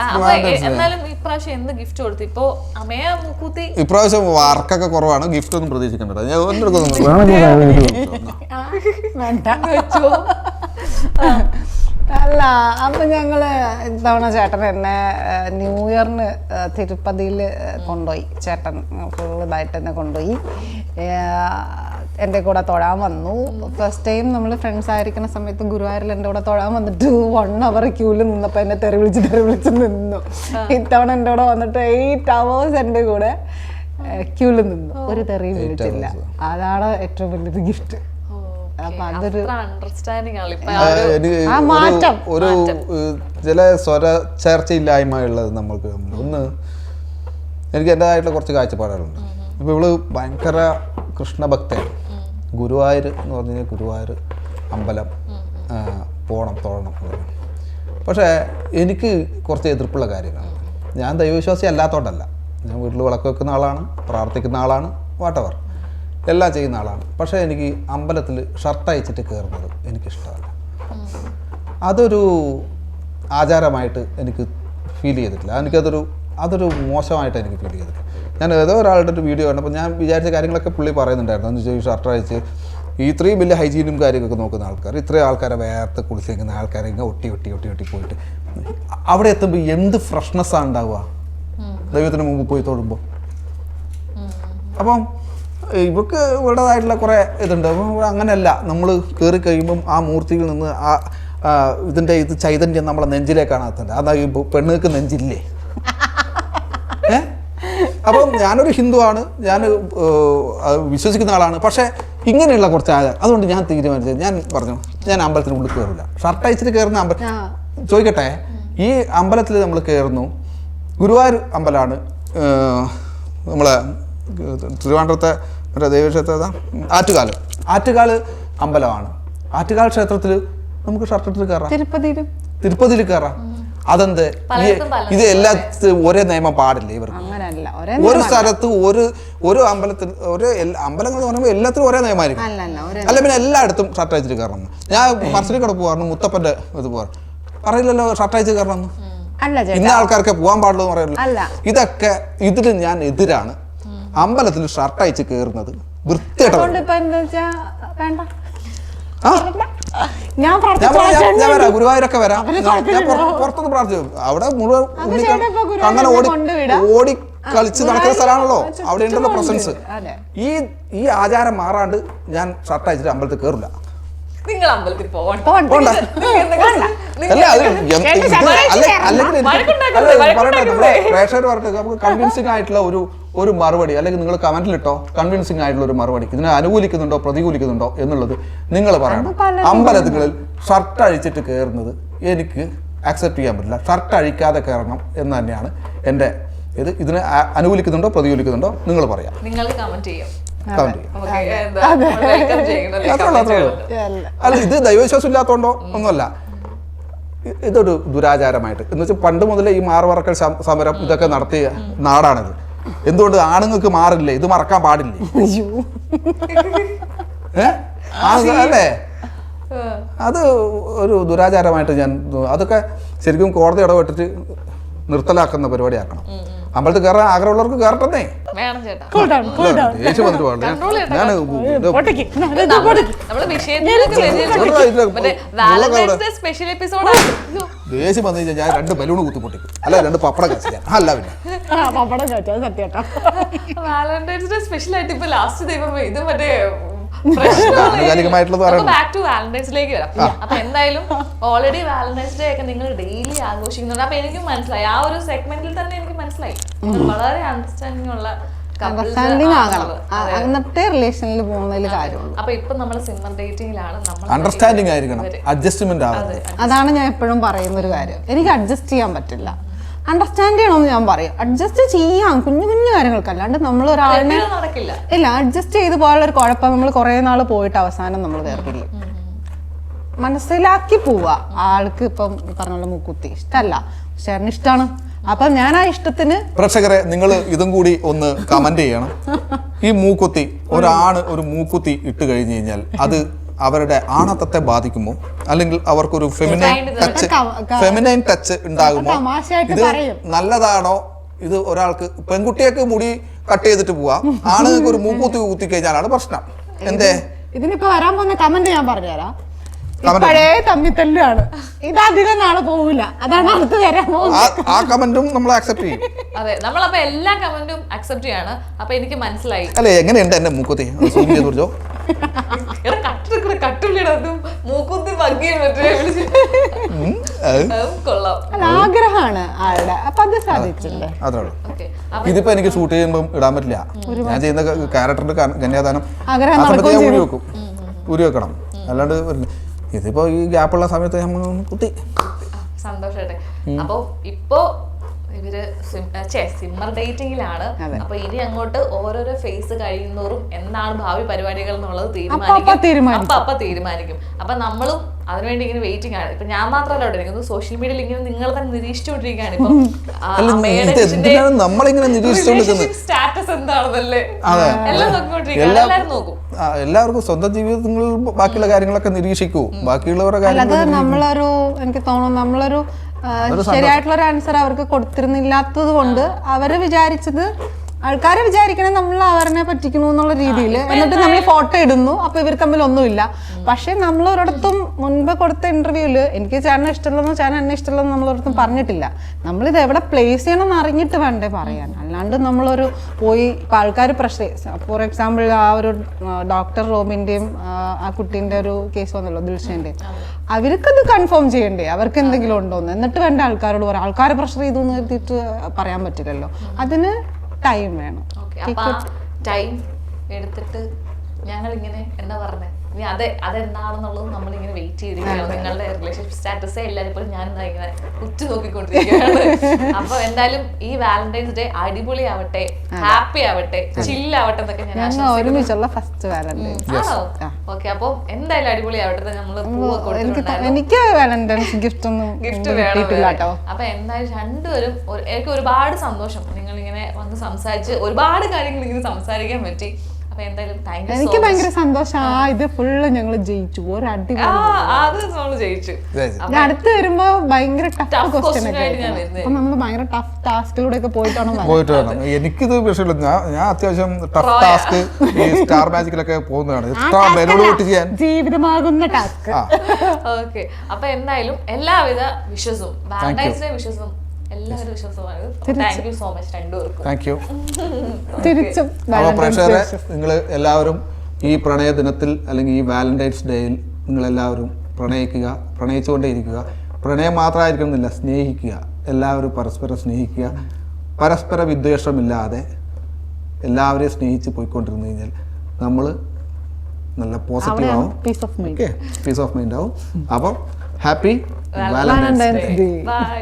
എന്നാലും ഇപ്രാവശ്യം എന്ത് ഗിഫ്റ്റ് കൊടുത്തു? ഇപ്പൊ അമ്മയെ മൂക്കൂത്തി ഇപ്രാവശ്യം വർക്കൊക്കെ കുറവാണ്. ഗിഫ്റ്റ് ഒന്നും പ്രതീക്ഷിക്കണ്ട. ഞാൻ അല്ല, അപ്പൊ ഞങ്ങള് ഇത്തവണ ചേട്ടൻ എന്നെ ന്യൂ ഇയറിന് തിരുപ്പതിയിൽ കൊണ്ടുപോയി. ചേട്ടൻ ഫുൾ ഇതായിട്ട് എന്നെ കൊണ്ടുപോയി. എൻ്റെ കൂടെ തൊഴാൻ വന്നു. ഫസ്റ്റ് ടൈം നമ്മൾ ഫ്രണ്ട്സ് ആയിരിക്കുന്ന സമയത്ത് ഗുരുവായൂരിൽ എൻ്റെ കൂടെ തൊഴാൻ വന്നിട്ട് 1 hour ക്യൂവിൽ നിന്നപ്പോൾ എന്നെ തെറി വിളിച്ച് നിന്നു. ഇത്തവണ എൻ്റെ കൂടെ വന്നിട്ട് 8 hours എൻ്റെ കൂടെ ക്യൂവിൽ നിന്നു. ഒരു തെറിയും വിളിച്ചില്ല. അതാണ് ഏറ്റവും വലിയൊരു ഗിഫ്റ്റ്. ഒരു ചില സ്വര ചേർച്ചയില്ലായ്മ ഉള്ളത് നമ്മൾക്ക്. ഒന്ന് എനിക്ക് എൻ്റെതായിട്ടുള്ള കുറച്ച് കാഴ്ചപ്പാടുകളുണ്ട്. ഇപ്പൊ ഇവള് ഭയങ്കര കൃഷ്ണഭക്തയാണ്. ഗുരുവായൂർ എന്ന് പറഞ്ഞു കഴിഞ്ഞാൽ ഗുരുവായൂർ അമ്പലം പോകണം, തൊഴണം. പക്ഷേ എനിക്ക് കുറച്ച് എതിർപ്പുള്ള കാര്യങ്ങളാണ്. ഞാൻ ദൈവവിശ്വാസി അല്ലാത്തോണ്ടല്ല. ഞാൻ വീട്ടിൽ വിളക്ക് വെക്കുന്ന ആളാണ്, പ്രാർത്ഥിക്കുന്ന ആളാണ്, വാട്ടവർ എല്ലാം ചെയ്യുന്ന ആളാണ്. പക്ഷേ എനിക്ക് അമ്പലത്തിൽ ഷർട്ട് അയച്ചിട്ട് കയറുന്നത് എനിക്കിഷ്ടമല്ല. അതൊരു ആചാരമായിട്ട് എനിക്ക് ഫീൽ ചെയ്തിട്ടില്ല. അതൊരു മോശമായിട്ട് എനിക്ക് ഫീൽ ചെയ്തിട്ടില്ല. ഞാൻ ഏതോ ഒരാളുടെ ഒരു വീഡിയോ കണ്ടപ്പോൾ ഞാൻ വിചാരിച്ച കാര്യങ്ങളൊക്കെ പുള്ളി പറയുന്നുണ്ടായിരുന്നു. എന്ന് വെച്ചാൽ ഷർട്ട് അയച്ച് ഇത്രയും വലിയ ഹൈജീനും കാര്യങ്ങളൊക്കെ നോക്കുന്ന ആൾക്കാർ, ഇത്രയും ആൾക്കാരെ വേർത്ത് കുളിച്ചിരിക്കുന്ന ആൾക്കാരെ ഇങ്ങനെ ഒട്ടി പോയിട്ട് അവിടെ എത്തുമ്പോൾ എന്ത് ഫ്രഷ്നെസ്സാണ് ഉണ്ടാവുക ദൈവത്തിന് മുമ്പ് പോയി തൊഴുമ്പോൾ. അപ്പം ഇവർക്ക് ഇവരുടേതായിട്ടുള്ള കുറേ ഇതുണ്ട്. അങ്ങനെയല്ല, നമ്മൾ കയറി കഴിയുമ്പം ആ മൂർത്തിയിൽ നിന്ന് ഇതിൻ്റെ ചൈതന്യം നമ്മളെ നെഞ്ചിലേക്കാണ് എത്തേണ്ടത്. അതാ ഈ പെണ്ണുങ്ങൾക്ക് നെഞ്ചില്ലേ? അപ്പം ഞാനൊരു ഹിന്ദുവാണ്, ഞാൻ വിശ്വസിക്കുന്ന ആളാണ്. പക്ഷേ ഇങ്ങനെയുള്ള കുറച്ച് അതുകൊണ്ട് ഞാൻ തീരുമാനിച്ചത്, ഞാൻ പറഞ്ഞു ഞാൻ അമ്പലത്തിന് ഉള്ളിൽ കയറില്ല. ഷർട്ട് അയച്ചിട്ട് കയറുന്ന ചോദിക്കട്ടെ, ഈ അമ്പലത്തിൽ നമ്മൾ കയറുന്നു. ഗുരുവായൂർ അമ്പലമാണ്, നമ്മളെ തിരുവനന്തപുരത്തെ മറ്റേ ദൈവക്ഷേത്ര ആറ്റുകാല് അമ്പലമാണ്. ആറ്റുകാൽ ക്ഷേത്രത്തിൽ നമുക്ക് ഷർട്ട് ഇട്ടിട്ട് കയറാം. തിരുപ്പതിയിൽ കയറാം. അതെന്ത്? ഇത് എല്ലാത്തും ഒരേ നിയമം പാടില്ല ഇവർക്ക്. ഒരു സ്ഥലത്ത് ഒരു അമ്പലത്തിൽ അമ്പലങ്ങൾ എന്ന് പറയുമ്പോൾ എല്ലാത്തിനും ഒരേ നിയമമായിരിക്കും. അല്ല പിന്നെ എല്ലായിടത്തും ഷർട്ട് അയച്ചിട്ട് കയറണം. ഞാൻ മർച്ചടിക്കട പോകാറുണ്ട്, മുത്തപ്പന്റെ ഇത് പോകാറ് പറയില്ലല്ലോ ഷർട്ട് അയച്ച് കയറണം. ഇന്ന ആൾക്കാർക്ക് പോകാൻ പാടുള്ളൂ എന്ന് പറയുന്നത്. ഇതൊക്കെ ഇതിൽ ഞാൻ എതിരാണ്. അമ്പലത്തിൽ ഷർട്ട് അയച്ച് കയറുന്നത് വൃത്തിയായിട്ട് ഗുരുവായൂരൊക്കെ വരാം, ഞാൻ പുറത്തൊന്ന് പ്രാർത്ഥിച്ചു. അവിടെ മുഴുവൻ അങ്ങനെ ഓടി കളിച്ച് നടക്കുന്ന സ്ഥലമാണല്ലോ, അവിടെ ഉണ്ടല്ലോ പ്രസൻസ്. ഈ ആചാരം മാറാണ്ട് ഞാൻ ഷർട്ട് അയച്ചിട്ട് അമ്പലത്തിൽ കയറില്ല. നിങ്ങൾ അമ്പലത്തിൽ പ്രേക്ഷകർ പറഞ്ഞിട്ട് നമുക്ക് കൺവിൻസിംഗ് ആയിട്ടുള്ള ഒരു മറുപടി, അല്ലെങ്കിൽ നിങ്ങൾ കമന്റിലിട്ടോ കൺവിൻസിംഗ് ആയിട്ടുള്ള ഒരു മറുപടി, ഇതിനെ അനുകൂലിക്കുന്നുണ്ടോ പ്രതികൂലിക്കുന്നുണ്ടോ എന്നുള്ളത് നിങ്ങൾ പറയണം. അമ്പലങ്ങളിൽ ഷർട്ട് അഴിച്ചിട്ട് കയറുന്നത് എനിക്ക് അക്സെപ്റ്റ് ചെയ്യാൻ പറ്റില്ല. ഷർട്ട് അഴിക്കാതെ കയറണം എന്ന് തന്നെയാണ് എൻ്റെ ഇതിനെ അനുകൂലിക്കുന്നുണ്ടോ പ്രതികൂലിക്കുന്നുണ്ടോ നിങ്ങൾ പറയാം, നിങ്ങൾക്ക് കമന്റ് ചെയ്യും. കമന്റ് ചെയ്യും. Okay, എന്താ, welcome ചെയ്യുന്നല്ലേ അത്രേ ഉള്ളൂ. അല്ല, ഇത് ദൈവവിശ്വാസം ഇല്ലാത്തതുകൊണ്ടോ ഒന്നുമല്ല, ഇതൊരു ദുരാചാരമായിട്ട് എന്ന് വെച്ചാൽ പണ്ട് മുതലേ ഈ മാറുമറക്കൽ സമരം ഇതൊക്കെ നടത്തിയ നാടാണിത്. എന്തുകൊണ്ട് ആണുങ്ങൾക്ക് മാറില്ലേ? ഇത് മറക്കാൻ പാടില്ലേ? അല്ലേ? അത് ഒരു ദുരാചാരമായിട്ട് അതൊക്കെ ശരിക്കും കോടതി ഇടപെട്ടിട്ട് നിർത്തലാക്കുന്ന പരിപാടിയാക്കണം. അമ്പലത്തിൽ കയറാൻ ആഗ്രഹമുള്ളവർക്ക് കയറട്ടെന്നേ. വേണം ചേട്ടാ. ദേഷ്യം വന്നിട്ട് പാടില്ല. ഞാൻ ദേഷ്യം വന്നു കഴിഞ്ഞാൽ ഞാൻ 2 ബലൂണ് കുത്തിപ്പൊട്ടിക്കും, അല്ല 2 പപ്പടം കച്ചില്ല. അല്ല പിന്നെ വാലന്റൈൻസ് ഡേ സ്പെഷ്യൽ ആയിട്ട് ഇപ്പൊ ലാസ്റ്റ് ദൈവമേ ഇത് മറ്റേ ബാക്ക് ടു വാലന്റൈൻസിലേക്ക് വരാം. അപ്പൊ എന്തായാലും ഓൾറെഡി വാലന്റൈൻസ് ഡേ ഒക്കെ നിങ്ങൾ ഡെയിലി ആഘോഷിക്കുന്നുണ്ട്. അപ്പൊ എനിക്കും മനസ്സിലായി, ആ ഒരു സെഗ്മെന്റിൽ തന്നെ എനിക്ക് മനസ്സിലായി വളരെ അണ്ടർസ്റ്റാൻഡിംഗ് ഉള്ള അങ്ങനത്തെ റിലേഷനിൽ പോകുന്നതിൽ കാര്യമുള്ളൂ. അപ്പൊ ഇപ്പൊ നമ്മൾ സിമ്മർ ഡേറ്റിംഗിലാണ്. അണ്ടർസ്റ്റാൻഡിംഗ് ആയിരിക്കണം, അഡ്ജസ്റ്റ്മെന്റ് ആവണം. അതാണ് ഞാൻ എപ്പോഴും പറയുന്ന ഒരു കാര്യം. എനിക്ക് അഡ്ജസ്റ്റ് ചെയ്യാൻ പറ്റില്ല, അണ്ടർസ്റ്റാൻഡ് ചെയ്യണമെന്ന് ഞാൻ പറയും. അഡ്ജസ്റ്റ് ചെയ്യാം കുഞ്ഞു കുഞ്ഞു കാര്യങ്ങൾക്ക്, അല്ലാണ്ട് നമ്മൾ ഒരാളിനെ ഇല്ല അഡ്ജസ്റ്റ് ചെയ്ത് പോകാനുള്ള ഒരു കുഴപ്പം നമ്മൾ കുറെ നാൾ പോയിട്ട് അവസാനം നമ്മൾ വേർപിരിയും. മനസ്സിലാക്കി പോവാ. ആൾക്ക് ഇപ്പം പറഞ്ഞ മൂക്കുത്തി ഇഷ്ടമല്ല, ചേട്ടന് ഇഷ്ടമാണ്, അപ്പൊ ഞാൻ ആ ഇഷ്ടത്തിന്. പ്രേക്ഷകരെ, നിങ്ങൾ ഇതും കൂടി ഒന്ന് കമന്റ് ചെയ്യണം. ഈ മൂക്കുത്തി, ഒരാണ് ഒരു മൂക്കുത്തി ഇട്ട് കഴിഞ്ഞു കഴിഞ്ഞാൽ അത് അവരുടെ ആണത്തത്തെ ബാധിക്കുമോ, അല്ലെങ്കിൽ അവർക്കൊരു ഫെമിനൈൻ ടച്ച് ഉണ്ടാകുമോ? ഇത് നല്ലതാണോ? ഇത് ഒരാൾക്ക് പെൺകുട്ടിയൊക്കെ മുടി കട്ട് ചെയ്തിട്ട് പോവാം, ആണുങ്ങൾക്ക് ഒരു മൂക്കുത്തി കുത്തി കഴിഞ്ഞാലാണ് പ്രശ്നം. എന്തേ ഇതിനിപ്പോ വരാൻ പോകുന്ന കമന്റ് ഞാൻ പറഞ്ഞുതരാം. പഴയ തമ്മിത്തല്ലാണ്, ഇത് അധികം നാളെ പോവില്ല, അതാണ് അടുത്ത് വരാൻ പോകുന്നത്. ആ കമന്റും നമ്മൾ അക്സെപ്റ്റ് ചെയ്യും. അതെ, നമ്മളപ്പോ എല്ലാ കമന്റും അക്സെപ്റ്റ് ചെയ്യാണ്. അപ്പൊ എനിക്ക് മനസ്സിലായി. അല്ലെ, എങ്ങനെയുണ്ട് എന്റെ മൂക്കുത്തി? സൂം ചെയ്ത് കുറിച്ചോ. ആഗ്രഹമാണ് ആളുടെ, അപ്പൊ അത് സാധിച്ചില്ലേ? അതേ ഉള്ളൂ. ഇതിപ്പോ എനിക്ക് ഷൂട്ട് ചെയ്യുമ്പോൾ ഇടാൻ പറ്റില്ല. ഞാൻ ചെയ്യുന്ന ക്യാരക്ടറിന്റെ കന്യാദാനം ഊരി വെക്കണം, അല്ലാണ്ട് ഇതിപ്പോ ഈ ഗ്യാപ്പുള്ള സമയത്ത് നമ്മൾ കുത്തി. സന്തോഷട്ടെ. അപ്പൊ ഇപ്പോ ഇവര് സിമ്മർ ഡേറ്റിംഗിലാണ്. അപ്പൊ ഇനി അങ്ങോട്ട് ഓരോരോ ഫേസ് കഴിയുന്നോറും എന്താണ് ഭാവി പരിപാടികൾ എന്നുള്ളത് തീരുമാനിക്കും. അപ്പൊ നമ്മളും അതിനുവേണ്ടി ഇങ്ങനെ വെയിറ്റിംഗ് ആണ്. ഇപ്പൊ ഞാൻ മാത്രമല്ല ഇവിടെ നിൽക്കുന്നത്, സോഷ്യൽ മീഡിയയിൽ ഇങ്ങനെ നിങ്ങൾ തന്നെ നിരീക്ഷിച്ചുകൊണ്ടിരിക്കുകയാണ്. ഇപ്പൊ സ്റ്റാറ്റസ് എന്താണെന്നല്ലേ എല്ലാം നോക്കിക്കൊണ്ടിരിക്കുകയാണ്. എല്ലാവരും നോക്കും. എല്ലാവർക്കും സ്വന്തം ജീവിതത്തിൽ ബാക്കിയുള്ള കാര്യങ്ങളൊക്കെ നിരീക്ഷിക്കൂ. ബാക്കിയുള്ളവരുടെ കാര്യം നമ്മളൊരു, എനിക്ക് തോന്നുന്നു നമ്മളൊരു ശരിയായിട്ടുള്ള ഒരു ആൻസർ അവർക്ക് കൊടുത്തിരുന്നില്ലാത്തത് കൊണ്ട് അവര് വിചാരിച്ചത്, ആൾക്കാരെ വിചാരിക്കണേ നമ്മൾ അവരെ പറ്റിക്കണു എന്നുള്ള രീതിയിൽ, എന്നിട്ട് നമ്മൾ ഫോട്ടോ ഇടുന്നു. അപ്പൊ ഇവർ തമ്മിൽ ഒന്നുമില്ല. പക്ഷെ നമ്മൾ ഒരിടത്തും മുൻപ് കൊടുത്ത ഇന്റർവ്യൂല് എനിക്ക് ചേട്ടനെ ഇഷ്ടമുള്ളതെന്നോ ചേട്ടൻ എന്നെ ഇഷ്ടമുള്ളതെന്ന് നമ്മളൊരിടത്തും പറഞ്ഞിട്ടില്ല. നമ്മളിത് എവിടെ പ്ലേസ് ചെയ്യണമെന്ന് അറിഞ്ഞിട്ട് വേണ്ടേ പറയാൻ. അല്ലാണ്ട് നമ്മളൊരു പോയി ഇപ്പൊ ആൾക്കാർ ഫോർ എക്സാമ്പിൾ ആ ഒരു ഡോക്ടർ റോബിന്റെയും ആ കുട്ടീന്റെ ഒരു കേസ് വന്നല്ലോ, ദിൽഷന്റെ, അവർക്കത് കൺഫേം ചെയ്യണ്ടേ, അവർക്ക് എന്തെങ്കിലും ഉണ്ടോന്ന്, എന്നിട്ട് വേണ്ട ആൾക്കാരോട് പറയാം. ആൾക്കാരെ പ്രഷർ ചെയ്തു എന്ന് കരുതിയിട്ട് പറയാൻ പറ്റില്ലല്ലോ. അതിന് ടൈം വേണം. ടൈം എടുത്തിട്ട് ഞങ്ങൾ ഇങ്ങനെ എന്താ പറഞ്ഞേ, ഇനി അതെന്താണെന്നുള്ളത് നമ്മളിങ്ങനെ വെയിറ്റ് ചെയ്തിരിക്കുകയാണ്. നിങ്ങളുടെ റിലേഷൻഷിപ്പ് സ്റ്റാറ്റസ് എല്ലാവരും ഇപ്പോഴും ഞാനെന്താ ഇങ്ങനെ ഉറ്റു നോക്കിക്കൊണ്ടിരിക്കുകയാണ്. അപ്പൊ എന്തായാലും ഈ വാലന്റൈൻസ് ഡേ അടിപൊളിയാവട്ടെ, ഹാപ്പി ആവട്ടെ, ചില്ലാവട്ടെ എന്നൊക്കെ ഞാൻ ഒരുമിച്ചുള്ള ഫസ്റ്റ് വാലന്റൈൻസ്. ആണോ? ഓക്കെ, അപ്പൊ എന്തായാലും അടിപൊളിയാവട്ടെ. നമ്മള് പൂവ് കൊടുത്തിട്ടുണ്ടായിരുന്നു. എനിക്ക് വാലന്റൈൻസ് ഗിഫ്റ്റ് ഒന്നും വേണം. അപ്പൊ എന്തായാലും രണ്ടുപേരും എനിക്ക് ഒരുപാട് സന്തോഷം. നിങ്ങൾ ഇങ്ങനെ വന്ന് സംസാരിച്ച് ഒരുപാട് കാര്യങ്ങൾ ഇങ്ങനെ സംസാരിക്കാൻ പറ്റി. എനിക്ക് ഭയങ്കര സന്തോഷം. ഇത് ഫുള്ള് ഞങ്ങൾ ജയിച്ചു, ഒരു അടിപൊളി ജയിച്ചു. അടുത്ത് വരുമ്പോ ഭയങ്കര ടഫ് ക്വസ്റ്റ്യൻ ഒക്കെ അപ്പൊ നമ്മള് ഭയങ്കര ടഫ് ടാസ്കിലൂടെ ഒക്കെ പോയിട്ട് വേണം. എനിക്കിത് വിഷയമില്ല, ഞാൻ അത്യാവശ്യം ടഫ് ടാസ്ക് ഈ സ്റ്റാർ മാജിക്കിലൊക്കെ പോകുന്നതാണ്, ജീവിതമാകുന്ന ടാസ്ക്. ഓക്കെ, അപ്പൊ എന്തായാലും എല്ലാവിധ വിശ്വസും വാലന്റൈൻസ് ഡേ വിശ്വസും എല്ലാവരും വിശ്വാസമാണ്. താങ്ക് യു സോ മച്ച് രണ്ടുപേർക്കും. Thank you. അപ്പോൾ പ്രേക്ഷകരെ, നിങ്ങൾ എല്ലാവരും ഈ പ്രണയ ദിനത്തിൽ അല്ലെങ്കിൽ ഈ വാലന്റൈൻസ് ഡേയിൽ നിങ്ങളെല്ലാവരും പ്രണയിക്കുക, പ്രണയിച്ചുകൊണ്ടേയിരിക്കുക. പ്രണയം മാത്രമായിരിക്കണമെന്നില്ല, സ്നേഹിക്കുക. എല്ലാവരും പരസ്പരം സ്നേഹിക്കുക. പരസ്പര വിദ്വേഷമില്ലാതെ എല്ലാവരെയും സ്നേഹിച്ച് പോയിക്കൊണ്ടിരുന്നു കഴിഞ്ഞാൽ നമ്മൾ നല്ല പോസിറ്റീവ് ആവും, പീസ് ഓഫ് മൈൻഡ് ആവും. അപ്പം ഹാപ്പി വാലന്റൈൻസ് ഡേ. ബൈ.